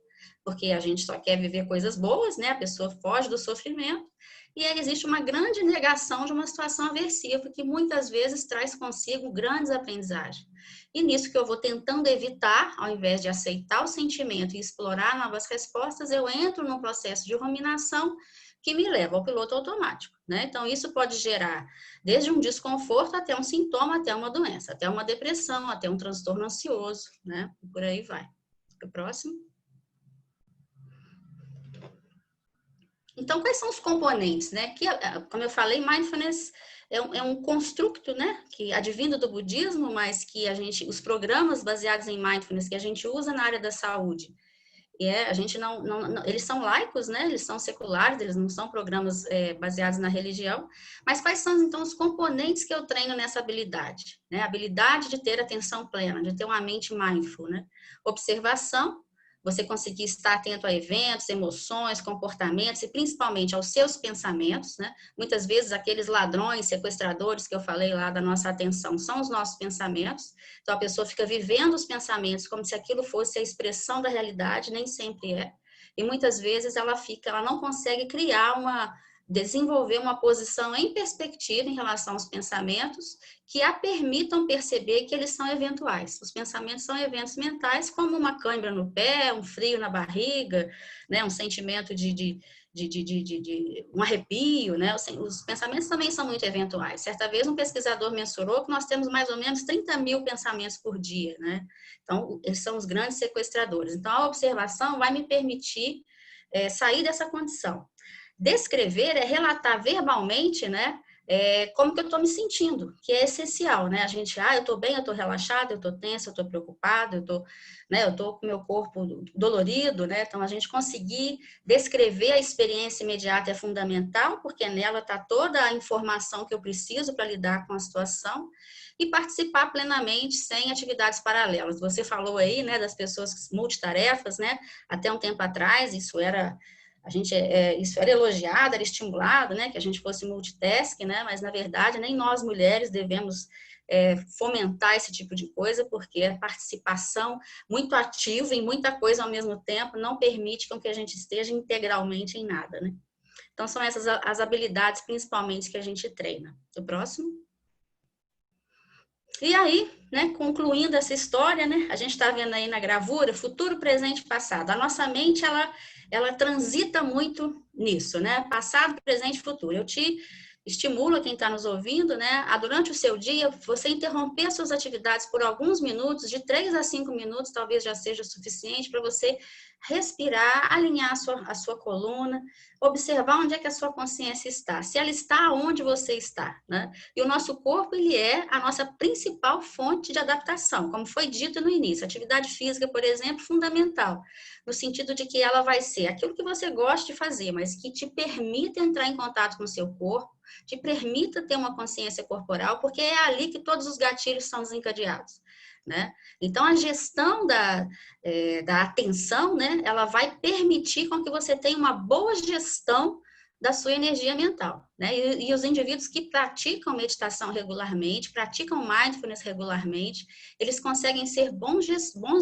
porque a gente só quer viver coisas boas, né? A pessoa foge do sofrimento, e aí existe uma grande negação de uma situação aversiva, que muitas vezes traz consigo grandes aprendizagens. E nisso que eu vou tentando evitar, ao invés de aceitar o sentimento e explorar novas respostas, eu entro num processo de ruminação que me leva ao piloto automático, né? Então, isso pode gerar desde um desconforto até um sintoma, até uma doença, até uma depressão, até um transtorno ansioso, né? E por aí vai. O próximo. Então, quais são os componentes, né? Que, como eu falei, Mindfulness é um construto, né? Que advindo do budismo, mas que os programas baseados em Mindfulness que a gente usa na área da saúde, a gente eles são laicos, né? Eles são seculares, eles não são programas baseados na religião. Mas quais são, então, os componentes que eu treino nessa habilidade, né? A habilidade de ter atenção plena, de ter uma mente mindful, né? Observação, você conseguir estar atento a eventos, emoções, comportamentos e principalmente aos seus pensamentos, né? Muitas vezes aqueles ladrões, sequestradores que eu falei lá da nossa atenção são os nossos pensamentos. Então a pessoa fica vivendo os pensamentos como se aquilo fosse a expressão da realidade, nem sempre é. E muitas vezes ela não consegue desenvolver uma posição em perspectiva em relação aos pensamentos que a permitam perceber que eles são eventuais. Os pensamentos são eventos mentais, como uma cãibra no pé, um frio na barriga, né, um sentimento de um arrepio, né? Os pensamentos também são muito eventuais. Certa vez um pesquisador mensurou que nós temos mais ou menos 30 mil pensamentos por dia, né? Então, eles são os grandes sequestradores. Então, a observação vai me permitir sair dessa condição. Descrever é relatar verbalmente, né, como que eu estou me sentindo, que é essencial, né? A gente, eu estou bem, eu estou relaxado, eu estou tenso, eu estou preocupado, eu estou com o meu corpo dolorido, né? Então, a gente conseguir descrever a experiência imediata é fundamental, porque nela está toda a informação que eu preciso para lidar com a situação, e participar plenamente sem atividades paralelas. Você falou aí, né, das pessoas multitarefas, né? Até um tempo atrás, isso era elogiado, era estimulado, né, que a gente fosse multitask, né, mas na verdade nem nós mulheres devemos fomentar esse tipo de coisa, porque a participação muito ativa em muita coisa ao mesmo tempo não permite com que a gente esteja integralmente em nada, né. Então, são essas as habilidades, principalmente, que a gente treina. O próximo. E aí, né, concluindo essa história, né, a gente está vendo aí na gravura, futuro, presente e passado. A nossa mente, ela transita muito nisso, né? Passado, presente e futuro. Eu te estimulo, quem está nos ouvindo, né, a durante o seu dia, você interromper as suas atividades por alguns minutos, de 3 a 5 minutos, talvez já seja suficiente para você respirar, alinhar a sua coluna, observar onde é que a sua consciência está, se ela está onde você está, né? E o nosso corpo, ele é a nossa principal fonte de adaptação, como foi dito no início. Atividade física, por exemplo, fundamental, no sentido de que ela vai ser aquilo que você gosta de fazer, mas que te permita entrar em contato com o seu corpo, te permita ter uma consciência corporal, porque é ali que todos os gatilhos são desencadeados, né? Então, a gestão da atenção, né, ela vai permitir com que você tenha uma boa gestão da sua energia mental, né? E os indivíduos que praticam meditação regularmente, praticam mindfulness regularmente, eles conseguem ser bons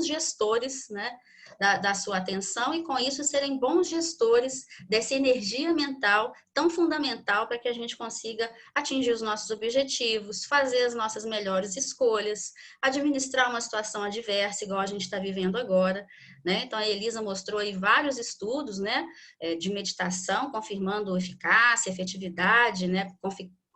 gestores, né, da sua atenção e, com isso, serem bons gestores dessa energia mental tão fundamental para que a gente consiga atingir os nossos objetivos, fazer as nossas melhores escolhas, administrar uma situação adversa, igual a gente está vivendo agora, né? Então, a Elisa mostrou aí vários estudos, né, de meditação, confirmando eficácia, efetividade, né,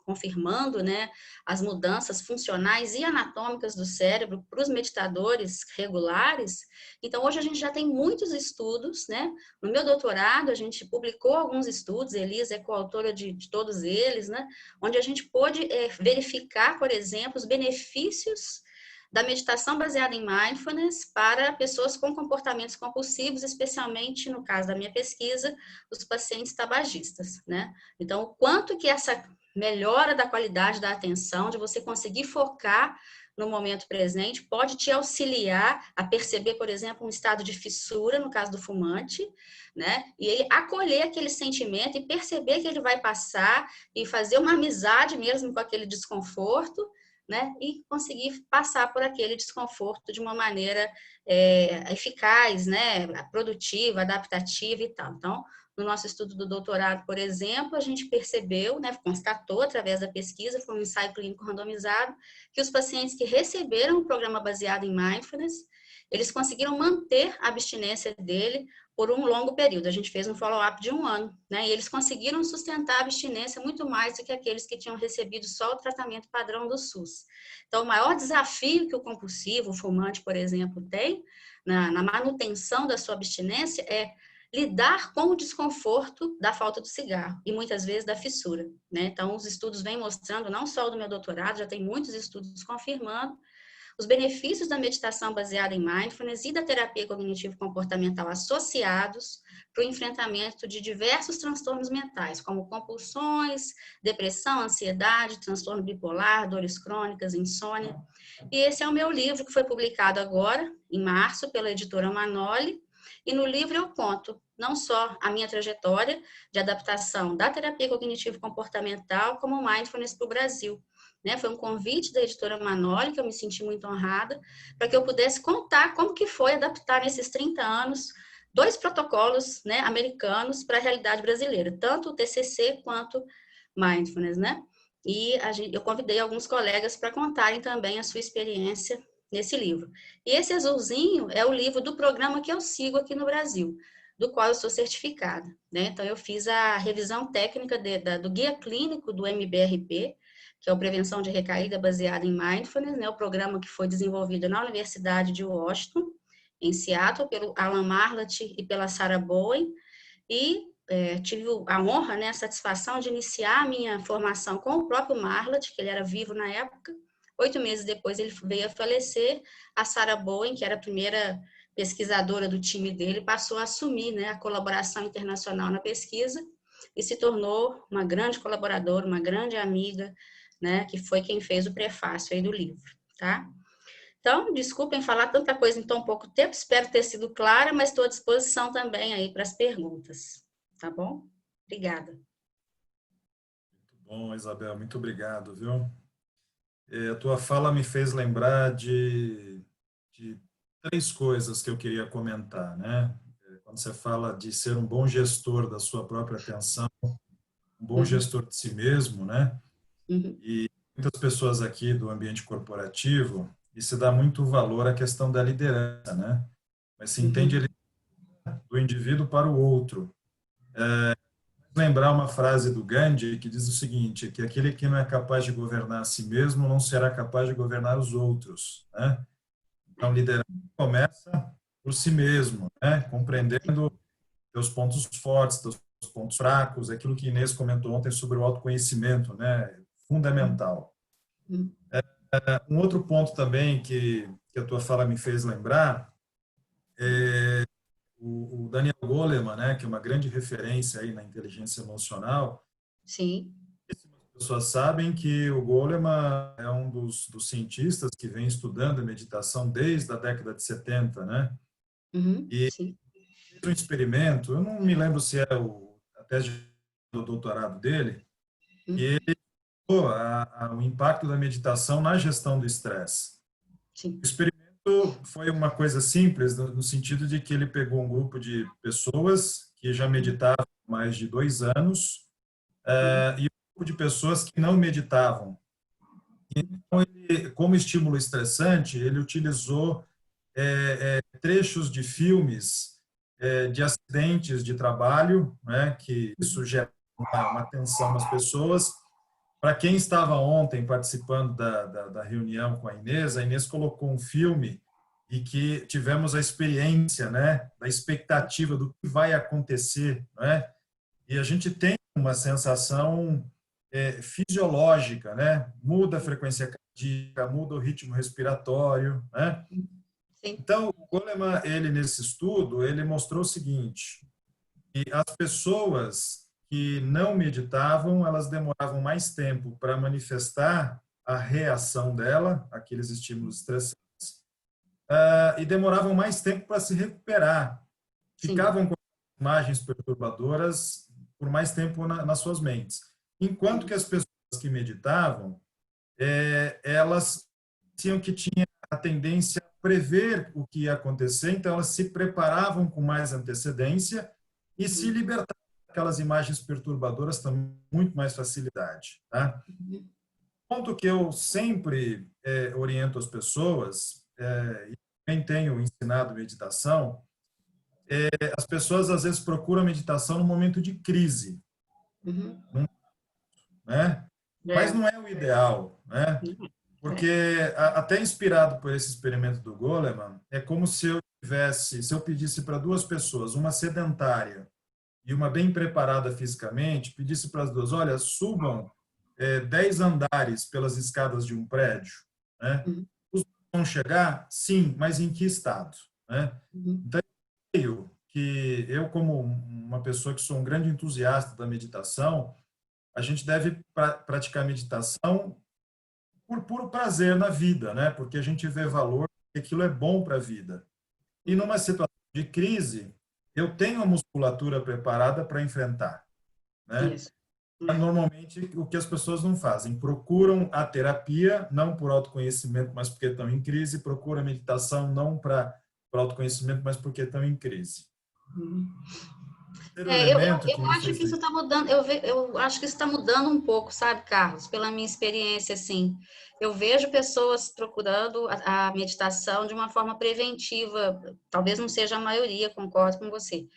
confirmando, né, as mudanças funcionais e anatômicas do cérebro para os meditadores regulares. Então, hoje a gente já tem muitos estudos, né? No meu doutorado, a gente publicou alguns estudos, a Elisa é coautora de todos eles, né? Onde a gente pôde verificar, por exemplo, os benefícios da meditação baseada em mindfulness para pessoas com comportamentos compulsivos, especialmente, no caso da minha pesquisa, os pacientes tabagistas, né? Então, o quanto que essa melhora da qualidade da atenção, de você conseguir focar no momento presente, pode te auxiliar a perceber, por exemplo, um estado de fissura, no caso do fumante, né? E ele acolher aquele sentimento e perceber que ele vai passar e fazer uma amizade mesmo com aquele desconforto, né? E conseguir passar por aquele desconforto de uma maneira eficaz, né? Produtiva, adaptativa e tal. Então, no nosso estudo do doutorado, por exemplo, a gente percebeu, né, constatou através da pesquisa, foi um ensaio clínico randomizado, que os pacientes que receberam o programa baseado em mindfulness, eles conseguiram manter a abstinência dele por um longo período. A gente fez um follow-up de 1 ano, né, e eles conseguiram sustentar a abstinência muito mais do que aqueles que tinham recebido só o tratamento padrão do SUS. Então, o maior desafio que o compulsivo, o fumante, por exemplo, tem na manutenção da sua abstinência é lidar com o desconforto da falta do cigarro e muitas vezes da fissura, né? Então, os estudos vêm mostrando, não só o do meu doutorado, já tem muitos estudos confirmando os benefícios da meditação baseada em mindfulness e da terapia cognitivo-comportamental associados para o enfrentamento de diversos transtornos mentais, como compulsões, depressão, ansiedade, transtorno bipolar, dores crônicas, insônia. E esse é o meu livro, que foi publicado agora, em março, pela editora Manoli. E no livro eu conto não só a minha trajetória de adaptação da terapia cognitivo-comportamental como mindfulness para o Brasil. Né? Foi um convite da editora Manoli, que eu me senti muito honrada, para que eu pudesse contar como que foi adaptar nesses 30 anos 2 protocolos, né, americanos para a realidade brasileira, tanto o TCC quanto mindfulness, né? E eu convidei alguns colegas para contarem também a sua experiência nesse livro. E esse azulzinho é o livro do programa que eu sigo aqui no Brasil, do qual eu sou certificada, né? Então, eu fiz a revisão técnica do guia clínico do MBRP, que é o Prevenção de Recaída Baseada em Mindfulness, né? O programa que foi desenvolvido na Universidade de Washington, em Seattle, pelo Alan Marlatt e pela Sarah Bowen, e tive a honra, né, a satisfação de iniciar a minha formação com o próprio Marlatt, que ele era vivo na época. 8 meses depois ele veio a falecer. A Sarah Bowen, que era a primeira pesquisadora do time dele, passou a assumir, né, a colaboração internacional na pesquisa e se tornou uma grande colaboradora, uma grande amiga, né, que foi quem fez o prefácio aí do livro, tá? Então, desculpem falar tanta coisa em tão pouco tempo, espero ter sido clara, mas estou à disposição também aí para as perguntas, tá bom? Obrigada. Muito bom, Isabel, muito obrigado, viu? A tua fala me fez lembrar de 3 coisas que eu queria comentar, né? quando você fala de ser um bom gestor da sua própria atenção, um bom gestor de si mesmo, né? E muitas pessoas aqui do ambiente corporativo, e se dá muito valor à questão da liderança, né? Mas se entende a liderança do indivíduo para o outro. Lembrar uma frase do Gandhi que diz o seguinte, que aquele que não é capaz de governar a si mesmo não será capaz de governar os outros, né? Então, liderança começa por si mesmo, né? Compreendendo seus pontos fortes, seus pontos fracos, aquilo que Inês comentou ontem sobre o autoconhecimento, né? Fundamental. Um outro ponto também que a tua fala me fez lembrar é o Daniel Goleman, né? Que é uma grande referência aí na inteligência emocional. Sim. As pessoas sabem que o Goleman é um dos cientistas que vem estudando a meditação desde a década de 70, né? E Sim. fez um experimento, eu não me lembro se é a tese do doutorado dele, que ele estudou o impacto da meditação na gestão do estresse. Sim. O experimento foi uma coisa simples, no sentido de que ele pegou um grupo de pessoas que já meditavam há mais de 2 anos e um grupo de pessoas que não meditavam. Então, ele, como estímulo estressante, ele utilizou trechos de filmes de acidentes de trabalho, né, que isso gera uma tensão nas pessoas. Para quem estava ontem participando da reunião com a Inês colocou um filme e que tivemos a experiência, né, da expectativa do que vai acontecer, né? E a gente tem uma sensação fisiológica, né? Muda a frequência cardíaca, muda o ritmo respiratório, né? Então, o Goleman, ele nesse estudo, ele mostrou o seguinte, que as pessoas que não meditavam, elas demoravam mais tempo para manifestar a reação dela, aqueles estímulos estressantes, e demoravam mais tempo para se recuperar. Ficavam com imagens perturbadoras por mais tempo nas suas mentes. Enquanto que as pessoas que meditavam, elas tinham que tinha a tendência a prever o que ia acontecer, então elas se preparavam com mais antecedência e se libertavam daquelas imagens perturbadoras com muito mais facilidade. Tá? O ponto que eu sempre oriento as pessoas, e também tenho ensinado meditação, as pessoas às vezes procuram meditação no momento de crise. Né? Mas não é o ideal, né? Porque até inspirado por esse experimento do Goleman, é como se eu pedisse para 2 pessoas, uma sedentária e uma bem preparada fisicamente, pedisse para as 2, olha, subam 10 andares pelas escadas de um prédio, né? Os vão chegar? Sim, mas em que estado? Né? Então, eu creio que eu, como uma pessoa que sou um grande entusiasta da meditação, a gente deve praticar meditação por puro prazer na vida, né? Porque a gente vê valor, que aquilo é bom para a vida. E numa situação de crise, eu tenho a musculatura preparada para enfrentar, né? Normalmente, o que as pessoas não fazem, procuram a terapia, não por autoconhecimento, mas porque estão em crise, procuram a meditação, não para autoconhecimento, mas porque estão em crise. Eu acho que isso está mudando, eu acho que isso está mudando um pouco, sabe, Carlos? Pela minha experiência, assim, eu vejo pessoas procurando a meditação de uma forma preventiva, talvez não seja a maioria, concordo com você,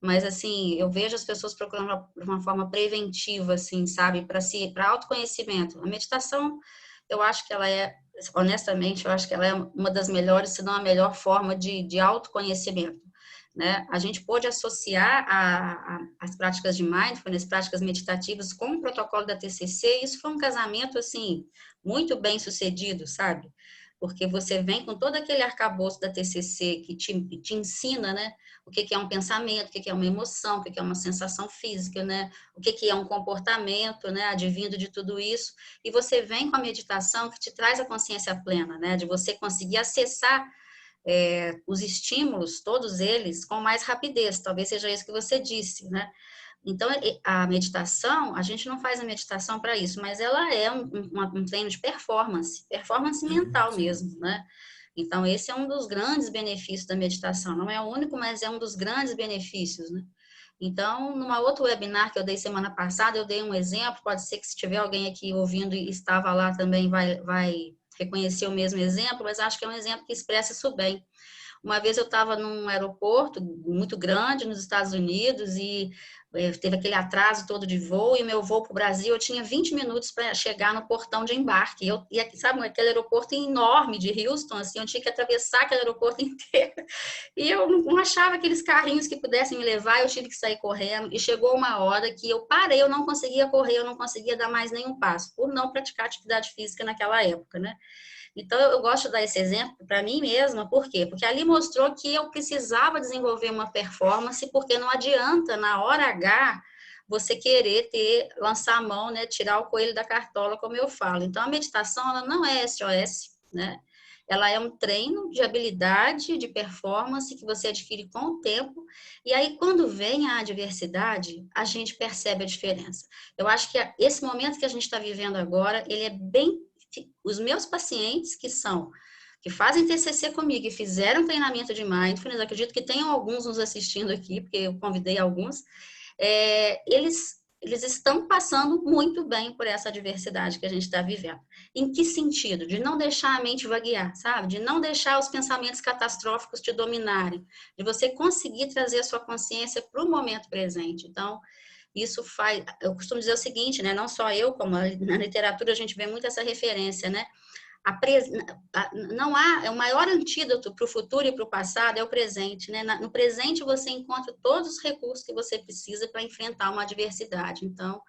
mas, assim, eu vejo as pessoas procurando de uma forma preventiva, assim, sabe, para autoconhecimento. A meditação, eu acho que ela honestamente, eu acho que ela é uma das melhores, se não a melhor forma de autoconhecimento. Né? A gente pode associar as práticas de mindfulness, práticas meditativas, com o protocolo da TCC, e isso foi um casamento, assim, muito bem sucedido, sabe? Porque você vem com todo aquele arcabouço da TCC que te ensina, né? O que é um pensamento, o que é uma emoção, o que é uma sensação física, né? O que é um comportamento, né? Advindo de tudo isso. E você vem com a meditação que te traz a consciência plena, né? De você conseguir acessar os estímulos, todos eles, com mais rapidez, talvez seja isso que você disse, né? Então, a meditação, a gente não faz a meditação para isso, mas ela é um treino de performance mental mesmo, né? Então, esse é um dos grandes benefícios da meditação. Não é o único, mas é um dos grandes benefícios, né? Então, numa outro webinar que eu dei semana passada, eu dei um exemplo, pode ser que se tiver alguém aqui ouvindo e estava lá também vai reconhecer o mesmo exemplo, mas acho que é um exemplo que expressa isso bem. Uma vez eu estava num aeroporto muito grande nos Estados Unidos e teve aquele atraso todo de voo, e meu voo para o Brasil, eu tinha 20 minutos para chegar no portão de embarque. E sabe, aquele aeroporto enorme de Houston, assim, eu tinha que atravessar aquele aeroporto inteiro. E eu não achava aqueles carrinhos que pudessem me levar, eu tive que sair correndo. E chegou uma hora que eu parei, eu não conseguia correr, eu não conseguia dar mais nenhum passo, por não praticar atividade física naquela época, né? Então, eu gosto de dar esse exemplo para mim mesma, por quê? Porque ali mostrou que eu precisava desenvolver uma performance, porque não adianta, na hora H, você querer lançar a mão, né, tirar o coelho da cartola, como eu falo. Então, a meditação, ela não é SOS, né? Ela é um treino de habilidade, de performance, que você adquire com o tempo, e aí, quando vem a adversidade, a gente percebe a diferença. Eu acho que esse momento que a gente está vivendo agora, ele é bem... Os meus pacientes que fazem TCC comigo e fizeram treinamento de Mindfulness, acredito que tenham alguns nos assistindo aqui, porque eu convidei alguns, eles estão passando muito bem por essa adversidade que a gente está vivendo. Em que sentido? De não deixar a mente vaguear, sabe? De não deixar os pensamentos catastróficos te dominarem, de você conseguir trazer a sua consciência para o momento presente. Então, isso faz, eu costumo dizer o seguinte, né? Não só eu, como na literatura a gente vê muito essa referência, né? Não há, o maior antídoto para o futuro e para o passado é o presente, né? No presente você encontra todos os recursos que você precisa para enfrentar uma adversidade. Então,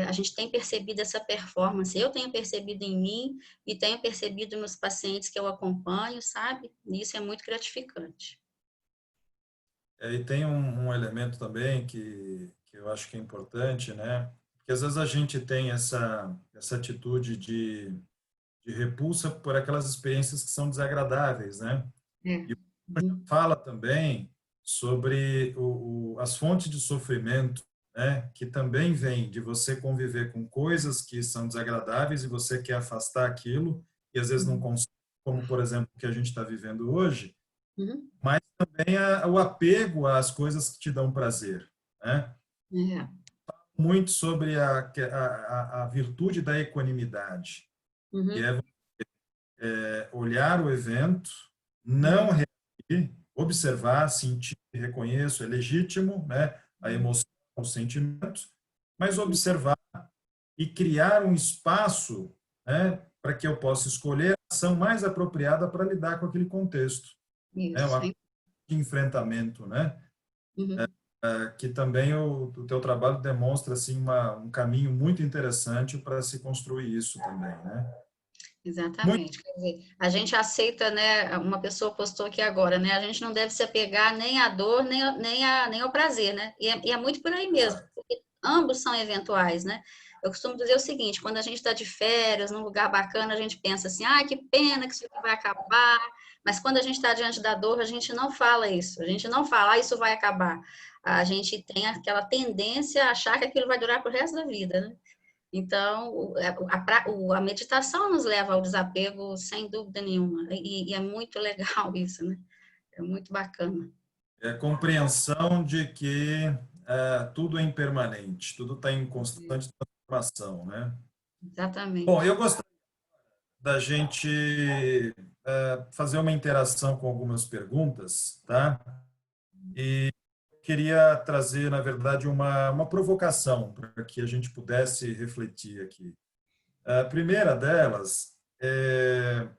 a gente tem percebido essa performance, eu tenho percebido em mim e tenho percebido nos pacientes que eu acompanho, sabe? E isso é muito gratificante. E tem um elemento também que eu acho que é importante, né? Porque às vezes a gente tem essa atitude de repulsa por aquelas experiências que são desagradáveis, né? E fala também sobre as fontes de sofrimento, né? Que também vem de você conviver com coisas que são desagradáveis e você quer afastar aquilo e às vezes não consegue, como por exemplo o que a gente está vivendo hoje, mas também o apego às coisas que te dão prazer, né? Muito sobre a virtude da equanimidade, que é olhar o evento, não reagir, observar, sentir, reconheço, é legítimo, né? A emoção, o sentimento, mas observar e criar um espaço, né, para que eu possa escolher a ação mais apropriada para lidar com aquele contexto. É uma de enfrentamento, né? Que também o teu trabalho demonstra assim um caminho muito interessante para se construir isso também, né? Exatamente. Quer dizer, a gente aceita, né? Uma pessoa postou aqui agora, né? A gente não deve se apegar nem à dor, nem ao prazer, né? E é muito por aí mesmo, porque ambos são eventuais, né? Eu costumo dizer o seguinte: quando a gente está de férias, num lugar bacana, a gente pensa assim, que pena que isso aqui vai acabar. Mas quando a gente está diante da dor, a gente não fala isso. A gente não fala, isso vai acabar. A gente tem aquela tendência a achar que aquilo vai durar pro resto da vida, né? Então, a meditação nos leva ao desapego, sem dúvida nenhuma. E é muito legal isso, né? É muito bacana. É a compreensão de que tudo é impermanente, tudo está em constante transformação, né? Exatamente. Bom, eu gostaria da gente fazer uma interação com algumas perguntas, tá? E queria trazer, na verdade, uma provocação para que a gente pudesse refletir aqui. A primeira delas é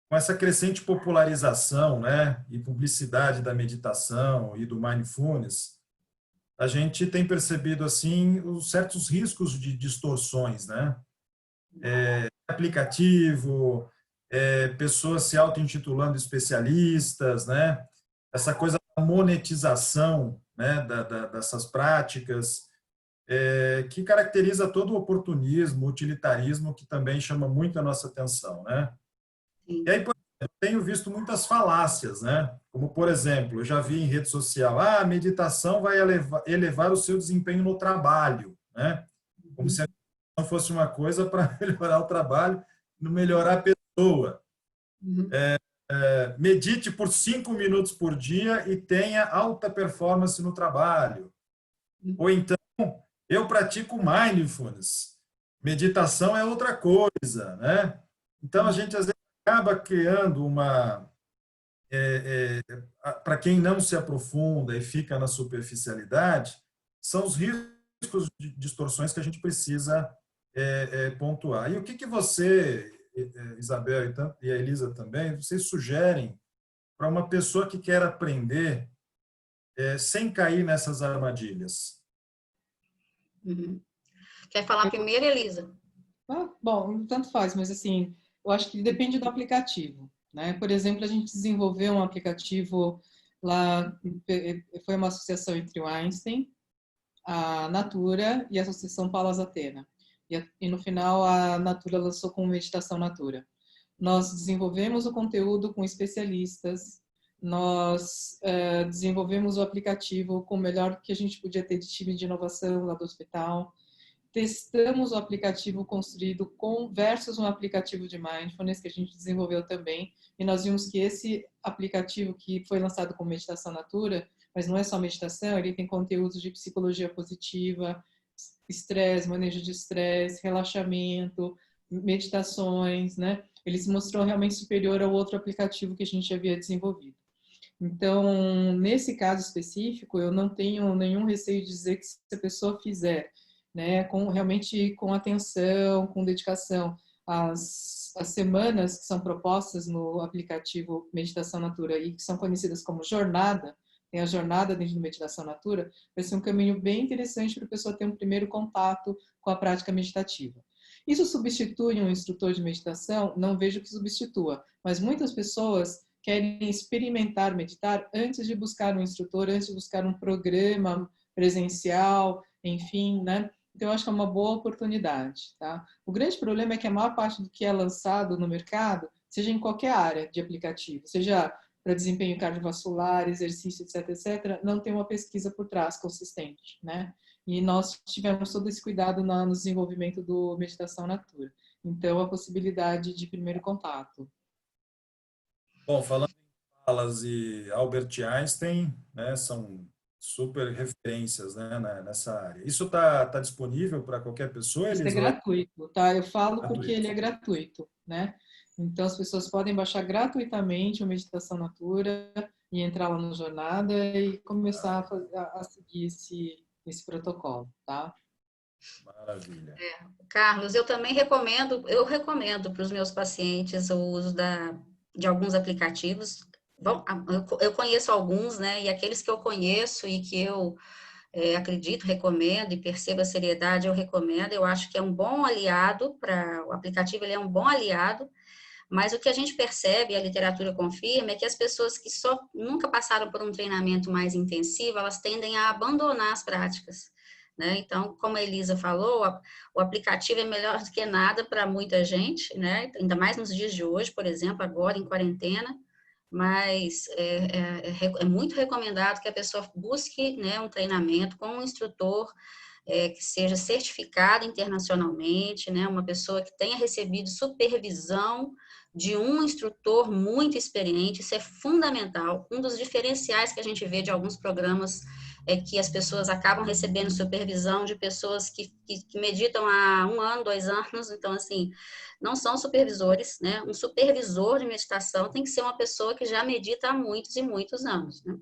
com essa crescente popularização, né, e publicidade da meditação e do mindfulness, a gente tem percebido assim os certos riscos de distorções, né? Aplicativo, pessoas se auto-intitulando especialistas, né? Essa coisa da monetização, né, dessas práticas, que caracteriza todo o oportunismo, utilitarismo, que também chama muito a nossa atenção, né? E aí, por exemplo, eu tenho visto muitas falácias, né? Como, por exemplo, eu já vi em rede social, a meditação vai elevar o seu desempenho no trabalho, né? Como se a meditação fosse uma coisa para melhorar o trabalho, não melhorar a pessoa. Medite por 5 minutos por dia e tenha alta performance no trabalho. Ou então, eu pratico mindfulness. Meditação é outra coisa, né? Então, a gente, às vezes, acaba criando uma... para quem não se aprofunda e fica na superficialidade, são os riscos de distorções que a gente precisa pontuar. E o que você, Isabel e a Elisa também, vocês sugerem para uma pessoa que quer aprender sem cair nessas armadilhas? Quer falar primeiro, Elisa? Bom, tanto faz, mas assim, eu acho que depende do aplicativo, né? Por exemplo, a gente desenvolveu um aplicativo lá, foi uma associação entre o Einstein, a Natura e a Associação Palas Atena. E no final a Natura lançou como Meditação Natura. Nós desenvolvemos o conteúdo com especialistas, nós desenvolvemos o aplicativo com o melhor que a gente podia ter de time de inovação lá do hospital, testamos o aplicativo construído versus um aplicativo de mindfulness que a gente desenvolveu também, e nós vimos que esse aplicativo que foi lançado como Meditação Natura, mas não é só meditação, ele tem conteúdos de psicologia positiva, estresse, manejo de estresse, relaxamento, meditações, né? Ele se mostrou realmente superior ao outro aplicativo que a gente havia desenvolvido. Então, nesse caso específico, eu não tenho nenhum receio de dizer que se a pessoa fizer, né, realmente com atenção, com dedicação, as semanas que são propostas no aplicativo Meditação Natura e que são conhecidas como jornada, tem a jornada dentro do Meditação Natura, vai ser um caminho bem interessante para a pessoa ter um primeiro contato com a prática meditativa. Isso substitui um instrutor de meditação? Não vejo que substitua, mas muitas pessoas querem experimentar meditar antes de buscar um instrutor, antes de buscar um programa presencial, enfim, né? Então, eu acho que é uma boa oportunidade, tá? O grande problema é que a maior parte do que é lançado no mercado, seja em qualquer área de aplicativo, seja para desempenho cardiovascular, exercício, etc., etc., não tem uma pesquisa por trás consistente, né? E nós tivemos todo esse cuidado no desenvolvimento do Meditação Natura. Então, a possibilidade de primeiro contato. Bom, falando em Palas e Albert Einstein, né, são super referências, né, nessa área. Isso está disponível para qualquer pessoa? Isso é gratuito, tá? Eu falo porque ele é gratuito, né? Então, as pessoas podem baixar gratuitamente o Meditação Natura e entrar lá no Jornada e começar a seguir esse protocolo, tá? Maravilha. Carlos, eu também recomendo para os meus pacientes o uso de alguns aplicativos. Bom, eu conheço alguns, né? E aqueles que eu conheço e que eu acredito, recomendo e percebo a seriedade, eu recomendo. Eu acho que é um bom aliado o aplicativo, ele é um bom aliado, mas o que a gente percebe, a literatura confirma, é que as pessoas que nunca passaram por um treinamento mais intensivo, elas tendem a abandonar as práticas, né? Então, como a Elisa falou, o aplicativo é melhor do que nada para muita gente, né? Ainda mais nos dias de hoje, por exemplo, agora em quarentena, mas é muito recomendado que a pessoa busque, né, um treinamento com um instrutor que seja certificado internacionalmente, né, uma pessoa que tenha recebido supervisão de um instrutor muito experiente. Isso é fundamental. Um dos diferenciais que a gente vê de alguns programas é que as pessoas acabam recebendo supervisão de pessoas que meditam há 1 ano, 2 anos, então, assim, não são supervisores, né? Um supervisor de meditação tem que ser uma pessoa que já medita há muitos e muitos anos, né?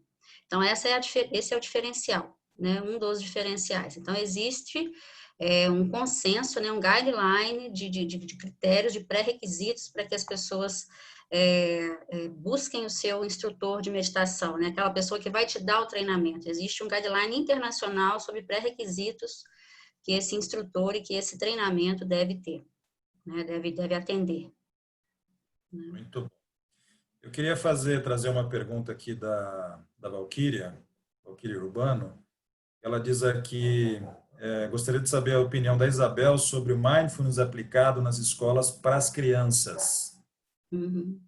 Então, esse é o diferencial, né? Um dos diferenciais. Então, existe um consenso, né? Um guideline de critérios, de pré-requisitos para que as pessoas busquem o seu instrutor de meditação, né? Aquela pessoa que vai te dar o treinamento. Existe um guideline internacional sobre pré-requisitos que esse instrutor e que esse treinamento deve ter, né? Deve atender. Muito bom. Eu queria trazer uma pergunta aqui da Valquíria Urbano. Ela diz aqui, gostaria de saber a opinião da Isabel sobre o mindfulness aplicado nas escolas para as crianças. Uhum.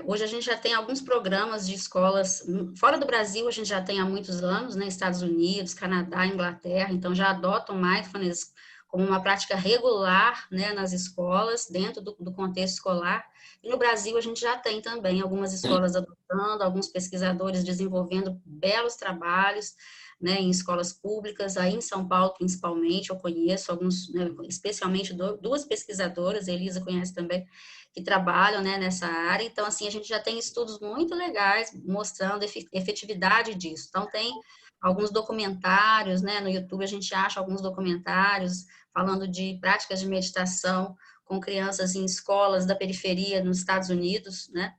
Hoje a gente já tem alguns programas de escolas, fora do Brasil a gente já tem há muitos anos, né, Estados Unidos, Canadá, Inglaterra, então já adotam mindfulness como uma prática regular, né, nas escolas, dentro do contexto escolar. E no Brasil a gente já tem também algumas escolas adotando, alguns pesquisadores desenvolvendo belos trabalhos, né, em escolas públicas, aí em São Paulo principalmente, eu conheço alguns, né, especialmente duas pesquisadoras, a Elisa conhece também, que trabalham, né, nessa área. Então, assim, a gente já tem estudos muito legais mostrando a efetividade disso. Então, tem alguns documentários, né, no YouTube a gente acha alguns documentários falando de práticas de meditação com crianças em escolas da periferia nos Estados Unidos, né,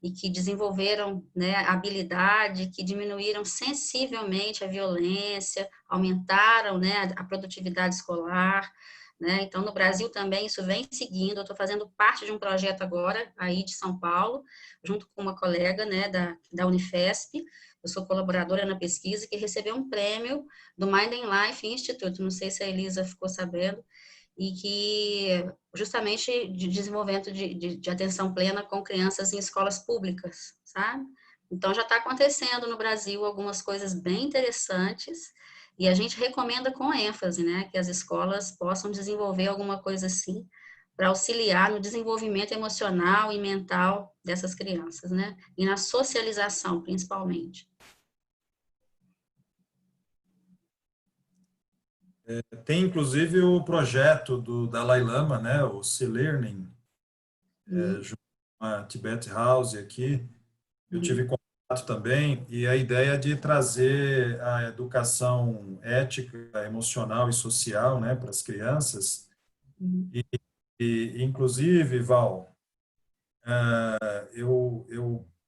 e que desenvolveram, né, habilidade, que diminuíram sensivelmente a violência, aumentaram, né, a produtividade escolar, né. Então, no Brasil também isso vem seguindo. Eu estou fazendo parte de um projeto agora, aí de São Paulo, junto com uma colega, né, da Unifesp. Eu sou colaboradora na pesquisa, que recebeu um prêmio do Mind and Life Institute, não sei se a Elisa ficou sabendo, e que justamente de desenvolvimento de atenção plena com crianças em escolas públicas, sabe? Então, já está acontecendo no Brasil algumas coisas bem interessantes, e a gente recomenda com ênfase, né, que as escolas possam desenvolver alguma coisa assim, para auxiliar no desenvolvimento emocional e mental dessas crianças, né, e na socialização, principalmente. Tem, inclusive, o projeto do Dalai Lama, né, o C-Learning, junto com a Tibet House aqui. Eu tive contato também, e a ideia é de trazer a educação ética, emocional e social, né, para as crianças. Inclusive, Val,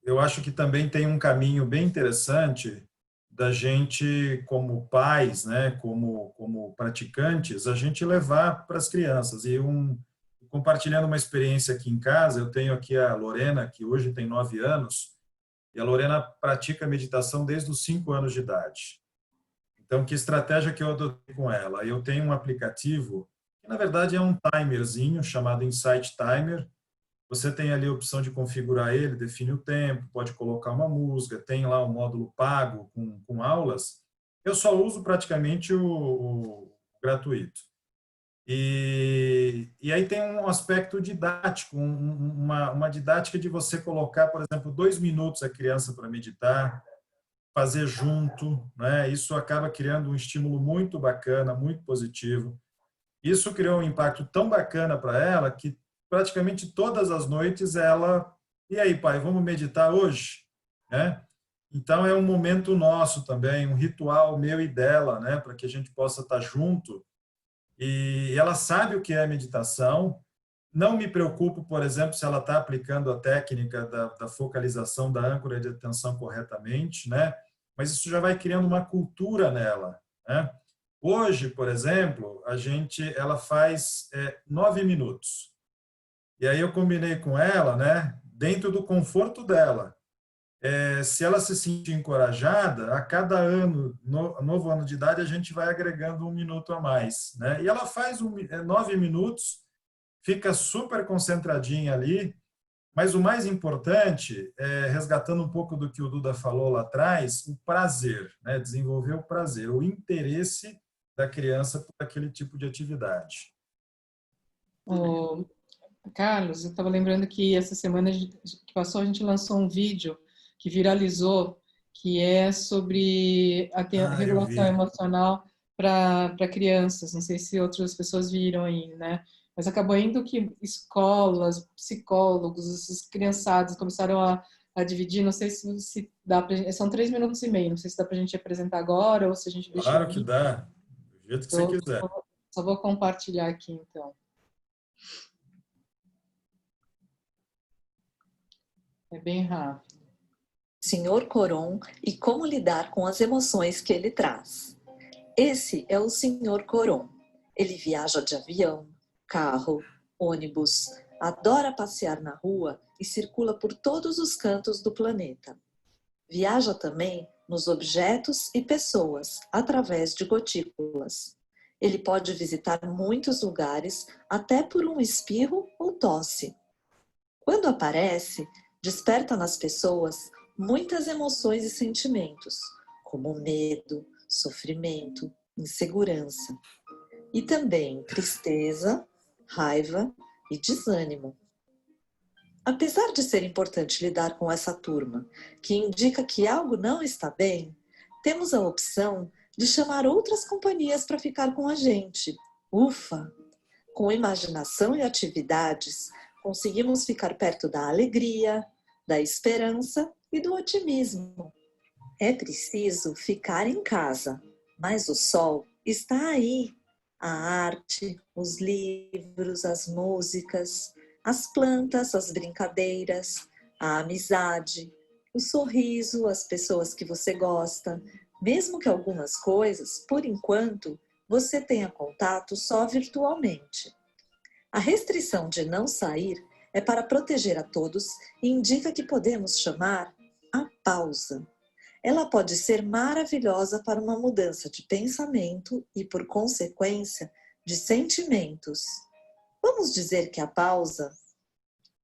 eu acho que também tem um caminho bem interessante da gente, como pais, né, como praticantes, a gente levar para as crianças. E compartilhando uma experiência aqui em casa, eu tenho aqui a Lorena, que hoje tem 9 anos, e a Lorena pratica meditação desde os 5 anos de idade. Então, que estratégia que eu adotei com ela? Eu tenho um aplicativo, que na verdade é um timerzinho, chamado Insight Timer. Você tem ali a opção de configurar ele, define o tempo, pode colocar uma música, tem lá um módulo pago com aulas. Eu só uso praticamente o gratuito. E aí tem um aspecto didático, uma didática de você colocar, por exemplo, 2 minutos a criança para meditar, fazer junto, né? Isso acaba criando um estímulo muito bacana, muito positivo. Isso criou um impacto tão bacana para ela que praticamente todas as noites ela... E aí, pai, vamos meditar hoje? Né? Então, é um momento nosso também, um ritual meu e dela, né? Para que a gente possa estar junto. E ela sabe o que é meditação. Não me preocupo, por exemplo, se ela está aplicando a técnica da focalização da âncora de atenção corretamente, né? Mas isso já vai criando uma cultura nela, né? Hoje, por exemplo, ela faz 9 minutos. E aí eu combinei com ela, né? Dentro do conforto dela. Se ela se sentir encorajada, a cada novo ano de idade, a gente vai agregando 1 minuto a mais, né? E ela faz 9 minutos, fica super concentradinha ali, mas o mais importante, resgatando um pouco do que o Duda falou lá atrás, o prazer, né? Desenvolver o prazer, o interesse da criança por aquele tipo de atividade. Carlos, eu estava lembrando que essa semana que passou a gente lançou um vídeo que viralizou, que é sobre a regulação emocional para crianças. Não sei se outras pessoas viram aí, né? Mas acabou indo que escolas, psicólogos, essas criançadas começaram a dividir. Não sei se dá para... São 3 minutos e meio. Não sei se dá para a gente apresentar agora ou se a gente deixa... Claro que dá, do jeito que você quiser. Só vou compartilhar aqui, então. É bem rápido. Sr. Coron e como lidar com as emoções que ele traz. Esse é o Sr. Coron. Ele viaja de avião, carro, ônibus, adora passear na rua e circula por todos os cantos do planeta. Viaja também nos objetos e pessoas através de gotículas. Ele pode visitar muitos lugares até por um espirro ou tosse. Quando aparece, desperta nas pessoas muitas emoções e sentimentos, como medo, sofrimento, insegurança. e também tristeza, raiva e desânimo. Apesar de ser importante lidar com essa turma, que indica que algo não está bem, temos a opção de chamar outras companhias para ficar com a gente. Ufa! Com imaginação e atividades, conseguimos ficar perto da alegria, da esperança e do otimismo. É preciso ficar em casa, mas o sol está aí. A arte, os livros, as músicas, as plantas, as brincadeiras, a amizade, o sorriso, as pessoas que você gosta, mesmo que algumas coisas, por enquanto, você tenha contato só virtualmente. A restrição de não sair é para proteger a todos e indica que podemos chamar a pausa. Ela pode ser maravilhosa para uma mudança de pensamento e, por consequência, de sentimentos. Vamos dizer que a pausa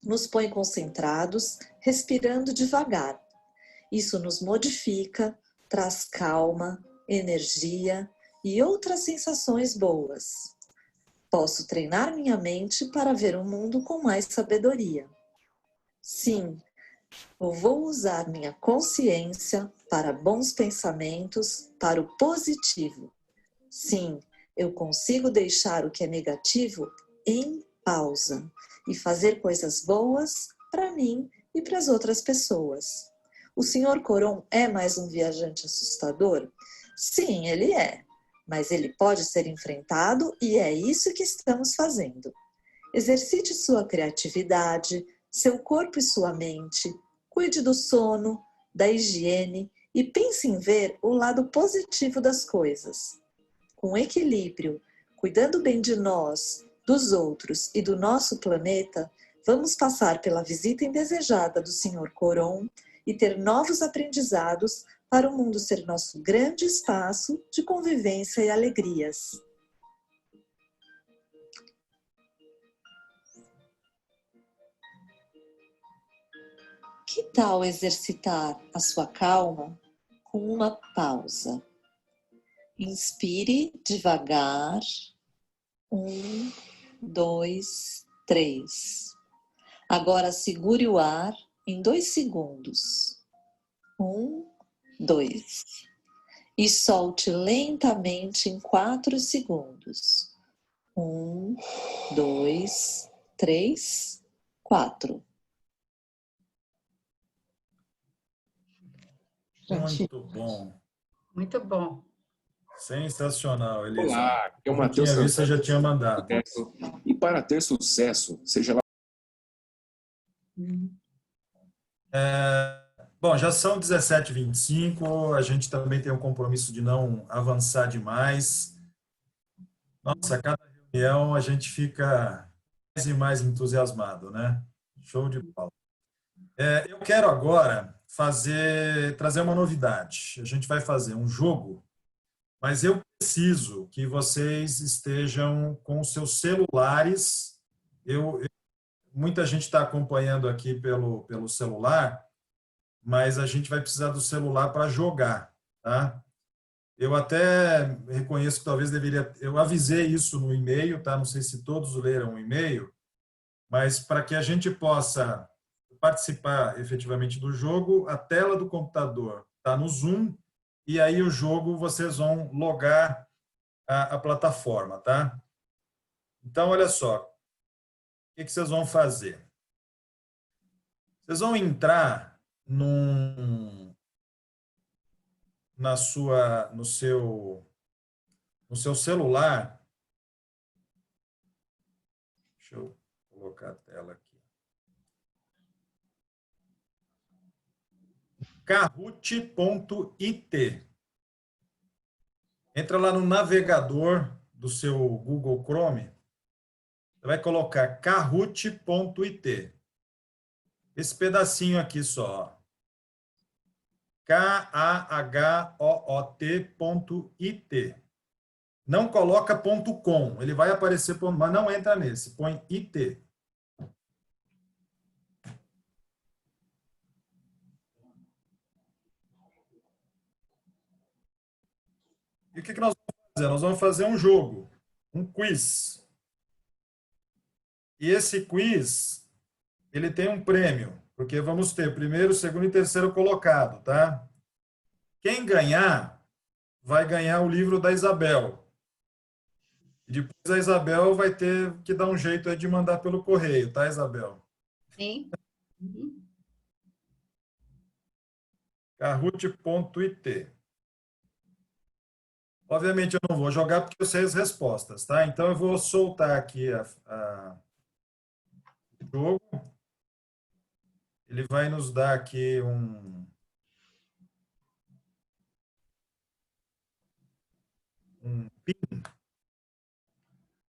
nos põe concentrados, respirando devagar. Isso nos modifica, traz calma, energia e outras sensações boas. Posso treinar minha mente para ver o mundo com mais sabedoria. Sim, eu vou usar minha consciência para bons pensamentos, para o positivo. Sim, eu consigo deixar o que é negativo em pausa e fazer coisas boas para mim e para as outras pessoas. O Sr. Coron é mais um viajante assustador? Sim, ele é, mas ele pode ser enfrentado e é isso que estamos fazendo. Exercite sua criatividade, seu corpo e sua mente, cuide do sono, da higiene e pense em ver o lado positivo das coisas. Com equilíbrio, cuidando bem de nós, dos outros e do nosso planeta, vamos passar pela visita indesejada do Sr. Coron e ter novos aprendizados para o mundo ser nosso grande espaço de convivência e alegrias. Que tal exercitar a sua calma com uma pausa? Inspire devagar. 1, 2, 3. Agora segure o ar em 2 segundos. 1, 2. E solte lentamente em 4 segundos. 1, 2, 3, 4. Muito bom. Muito bom. Sensacional, Elisa. Olá, aqui é o Eu Matheus tinha visto, você já Santana. tinha mandado. E para ter sucesso, seja lá. Bom, já são 17h25, a gente também tem um compromisso de não avançar demais. Nossa, cada reunião a gente fica mais e mais entusiasmado, né? Show de bola. Eu quero agora trazer uma novidade. A gente vai fazer um jogo, mas eu preciso que vocês estejam com os seus celulares. Muita gente está acompanhando aqui pelo celular, mas a gente vai precisar do celular para jogar, tá? Eu até reconheço que talvez deveria... Eu avisei isso no e-mail, tá? Não sei se todos leram o e-mail, mas para que a gente possa participar efetivamente do jogo, a tela do computador está no Zoom e aí o jogo vocês vão logar a plataforma, tá? Então, olha só, o que vocês vão fazer? Vocês vão entrar no seu celular. Deixa eu colocar a tela aqui. Kahoot.it. Entra lá no navegador do seu Google Chrome. Você vai colocar kahoot.it. Esse pedacinho aqui só. Kahoot.it. Não coloca .com. Ele vai aparecer, mas não entra nesse. Põe IT. E o que nós vamos fazer? Nós vamos fazer um jogo. um quiz. E esse quiz, ele tem um prêmio, porque vamos ter primeiro, segundo e terceiro colocado, tá? Quem ganhar, vai ganhar o livro da Isabel. E depois a Isabel vai ter que dar um jeito aí de mandar pelo correio, tá, Isabel? Sim. Uhum. Kahoot.it. Obviamente eu não vou jogar porque eu sei as respostas, tá? Então eu vou soltar aqui o jogo. Ele vai nos dar aqui um PIN.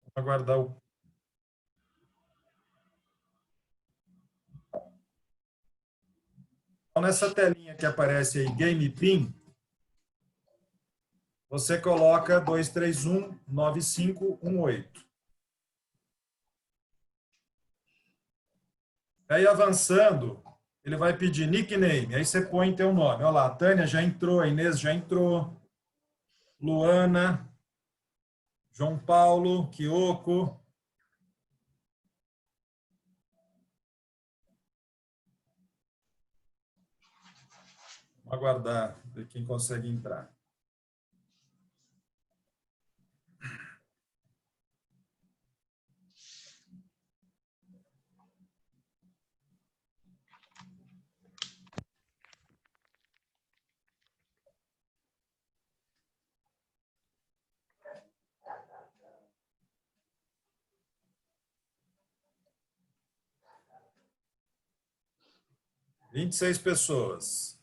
Vou aguardar o. Então, nessa telinha que aparece aí, Game PIN, você coloca 2319518. Aí, avançando, ele vai pedir nickname. Aí você põe teu nome. Olha lá, a Tânia já entrou, a Inês já entrou, Luana, João Paulo, Kiyoko. Vamos aguardar ver quem consegue entrar. – 26 pessoas.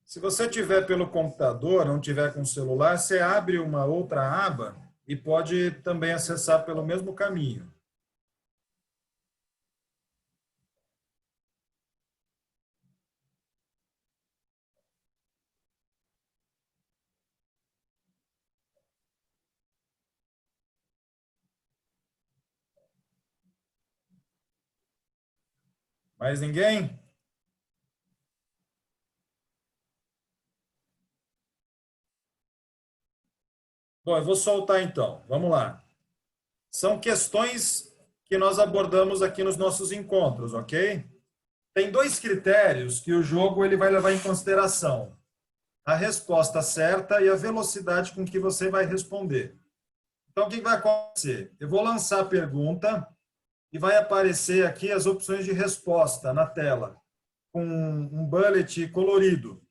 Se você tiver pelo computador, não tiver com celular, você abre uma outra aba e pode também acessar pelo mesmo caminho. Mais ninguém? Bom, eu vou soltar então. Vamos lá. São questões que nós abordamos aqui nos nossos encontros, ok? Tem dois critérios que o jogo ele vai levar em consideração: a resposta certa e a velocidade com que você vai responder. Então, o que vai acontecer? Eu vou lançar a pergunta e vai aparecer aqui as opções de resposta na tela, com um bullet colorido.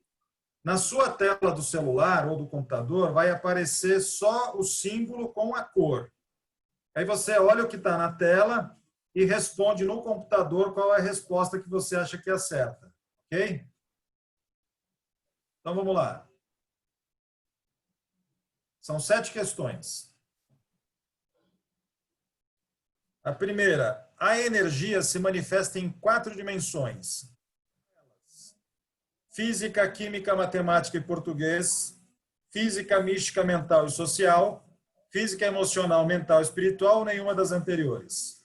Na sua tela do celular ou do computador, vai aparecer só o símbolo com a cor. Aí você olha o que está na tela e responde no computador qual é a resposta que você acha que é certa. Ok? Então, vamos lá. São 7 questões. A primeira, a energia se manifesta em 4 dimensões: física, química, matemática e português, física, mística, mental e social, física, emocional, mental e espiritual, nenhuma das anteriores.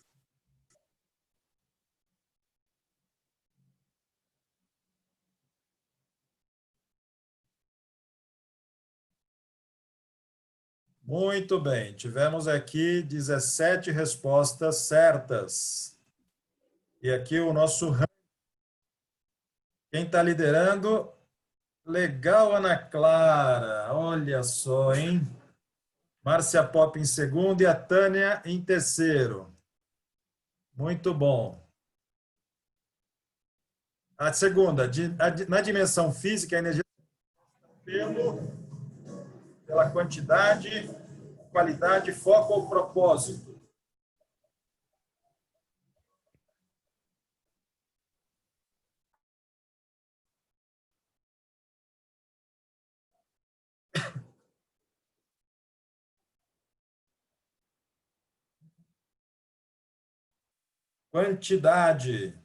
Muito bem, tivemos aqui 17 respostas certas. E aqui o nosso ranking. Quem está liderando? Legal, Ana Clara. Olha só, hein? Márcia Pop em segundo e a Tânia em terceiro. Muito bom. A segunda, na dimensão física, a energia pela quantidade, qualidade, foco ou propósito. Quantidade.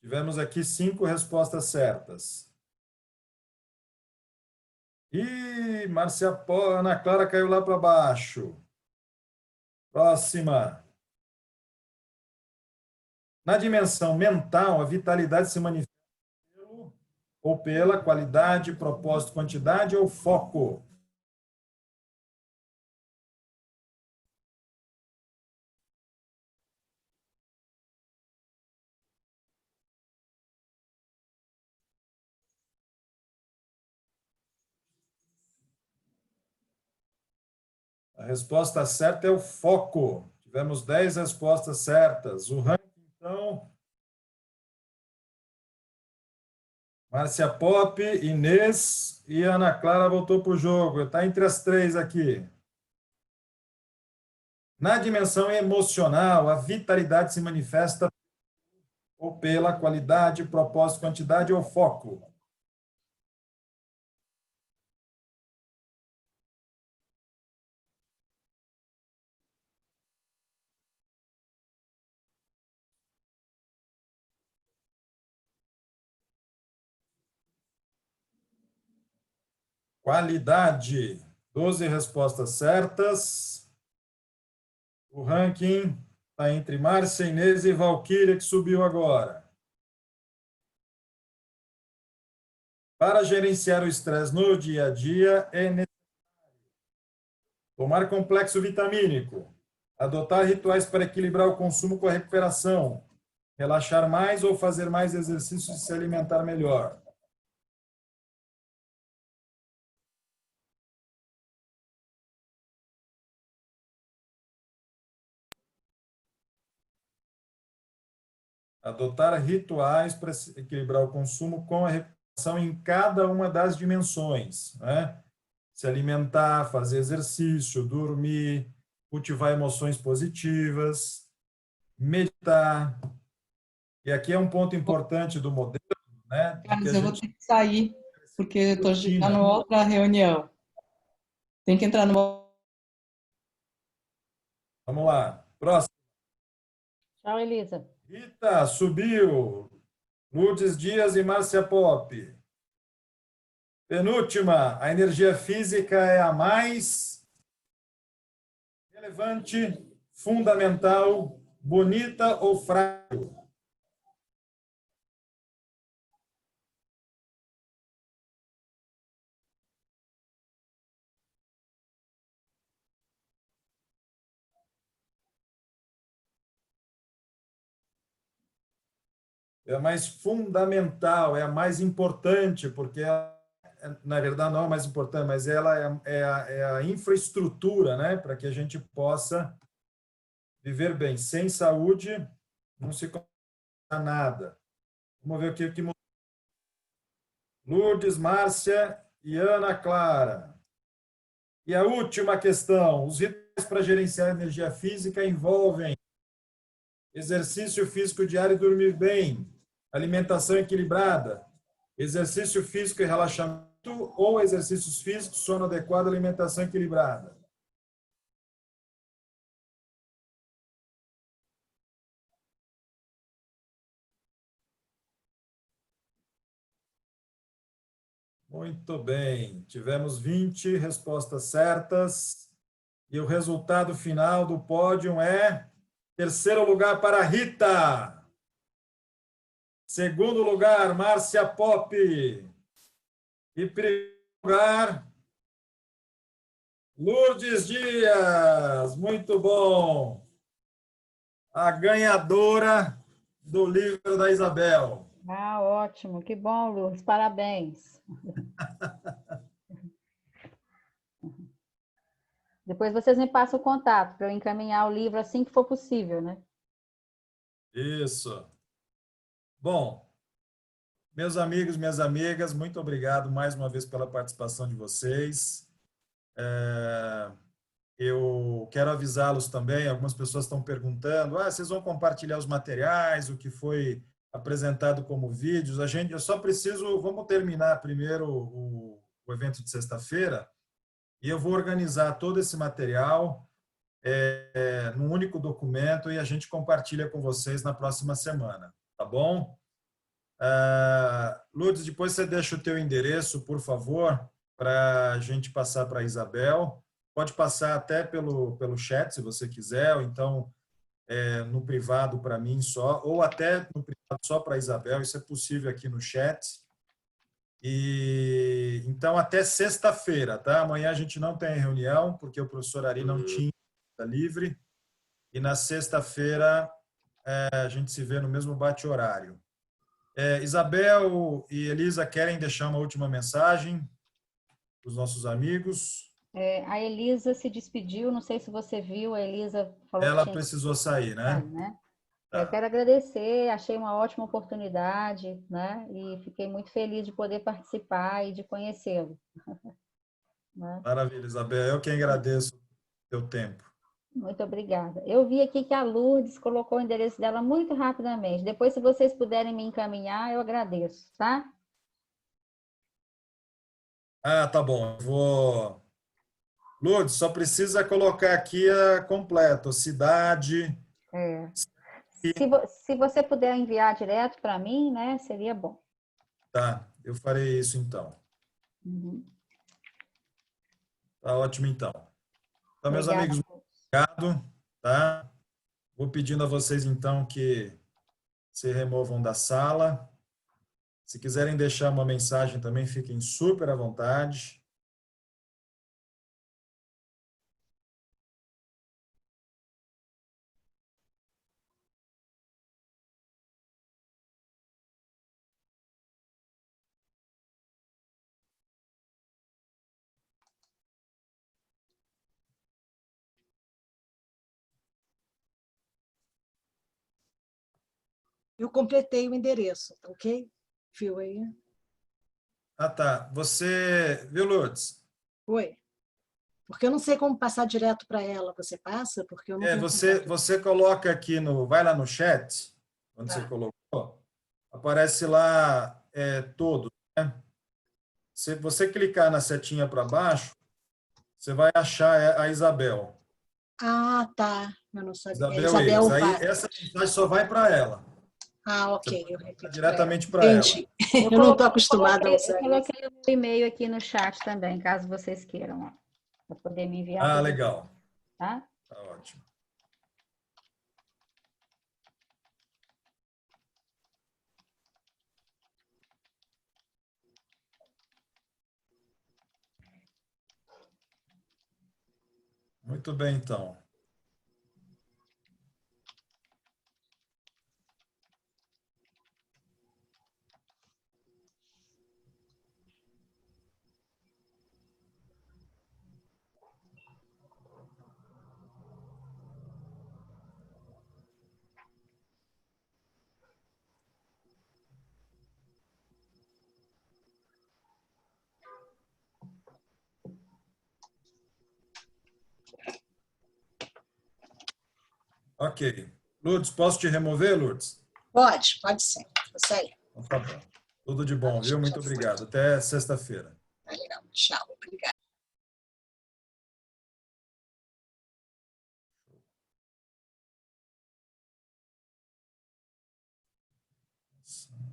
Tivemos aqui 5 respostas certas. E Márcia Ana Clara caiu lá para baixo. Próxima. Na dimensão mental, a vitalidade se manifesta pela qualidade, propósito, quantidade ou foco. A resposta certa é o foco. Tivemos 10 respostas certas. O ranking, então... Márcia Pop, Inês e Ana Clara voltou para o jogo. Está entre as 3 aqui. Na dimensão emocional, a vitalidade se manifesta ou pela qualidade, propósito, quantidade ou foco. Qualidade. 12 respostas certas. O ranking está entre Márcia, Inês e Valquíria, que subiu agora. Para gerenciar o estresse no dia a dia, é necessário tomar complexo vitamínico, adotar rituais para equilibrar o consumo com a recuperação, relaxar mais ou fazer mais exercícios e se alimentar melhor. Adotar rituais para equilibrar o consumo com a recuperação em cada uma das dimensões, né? Se alimentar, fazer exercício, dormir, cultivar emoções positivas, meditar. E aqui é um ponto importante do modelo, né? Carlos, eu vou ter que sair, porque eu estou já numa outra reunião. Tem que entrar numa... Vamos lá. Próximo. Tchau, Elisa. Rita, subiu. Lourdes Dias e Márcia Pop. Penúltima, a energia física é a mais relevante, fundamental, bonita ou frágil? É a mais fundamental, é a mais importante, porque ela, na verdade não é a mais importante, mas ela é a infraestrutura, né, para que a gente possa viver bem. Sem saúde, não se consegue nada. Vamos ver o que mudou. Lourdes, Márcia e Ana Clara. E a última questão, os rituais para gerenciar a energia física envolvem exercício físico diário e dormir bem, alimentação equilibrada, exercício físico e relaxamento ou exercícios físicos, sono adequado, alimentação equilibrada. Muito bem, tivemos 20 respostas certas e o resultado final do pódio é terceiro lugar para Rita. Segundo lugar, Márcia Pop. E primeiro lugar, Lourdes Dias. Muito bom. A ganhadora do livro da Isabel. Ah, ótimo. Que bom, Lourdes. Parabéns. Depois vocês me passam o contato para eu encaminhar o livro assim que for possível, né? Isso. Bom, meus amigos, minhas amigas, muito obrigado mais uma vez pela participação de vocês. Eu quero avisá-los também, algumas pessoas estão perguntando, vocês vão compartilhar os materiais, o que foi apresentado como vídeos? Eu só preciso, vamos terminar primeiro o evento de sexta-feira, e eu vou organizar todo esse material num único documento e a gente compartilha com vocês na próxima semana. Tá bom? Lourdes, depois você deixa o teu endereço, por favor, para a gente passar para a Isabel. pode passar até pelo chat, se você quiser, ou então no privado para mim só, ou até no privado só para a Isabel, isso é possível aqui no chat. E então até sexta-feira, tá? Amanhã a gente não tem reunião, porque o professor Ari não tinha livre, e na sexta-feira a gente se vê no mesmo bate-horário. Isabel e Elisa querem deixar uma última mensagem para os nossos amigos? A Elisa se despediu, não sei se você viu, a Elisa falou Ela que precisou sair, né? Eu quero agradecer, achei uma ótima oportunidade, né? E fiquei muito feliz de poder participar e de conhecê-lo. Né? Maravilha, Isabel. Eu que agradeço o teu tempo. Muito obrigada. Eu vi aqui que a Lourdes colocou o endereço dela muito rapidamente. Depois, se vocês puderem me encaminhar, eu agradeço, tá? Tá bom. Eu vou... Lourdes, só precisa colocar aqui completo, cidade... Se você puder enviar direto para mim, né, seria bom. Tá, eu farei isso então. Tá ótimo então. Então, meus amigos, obrigado, tá? Vou pedindo a vocês então que se removam da sala. Se quiserem deixar uma mensagem também, fiquem super à vontade. Eu completei o endereço, tá ok? Viu aí? Tá. Você... Viu, Lourdes? Oi. Porque eu não sei como passar direto para ela. Você passa? Porque eu não tenho você coloca aqui no... Vai lá no chat, onde você colocou, aparece lá todo, né? Se você clicar na setinha para baixo, você vai achar a Isabel. Tá. Eu não sabia. Isabel aí, essa mensagem só vai para ela. Ok. Eu repito diretamente para ela. Eu não estou acostumada a usar. Eu coloquei o meu e-mail aqui no chat também, caso vocês queiram, para poder me enviar. Legal. Tá? Tá ótimo. Muito bem, então. Ok. Lourdes, posso te remover, Lourdes? Pode sim. Isso aí. Então, tá bom. Tudo de bom, viu? Muito obrigado. Até sexta-feira. Legal. Tchau. Obrigada.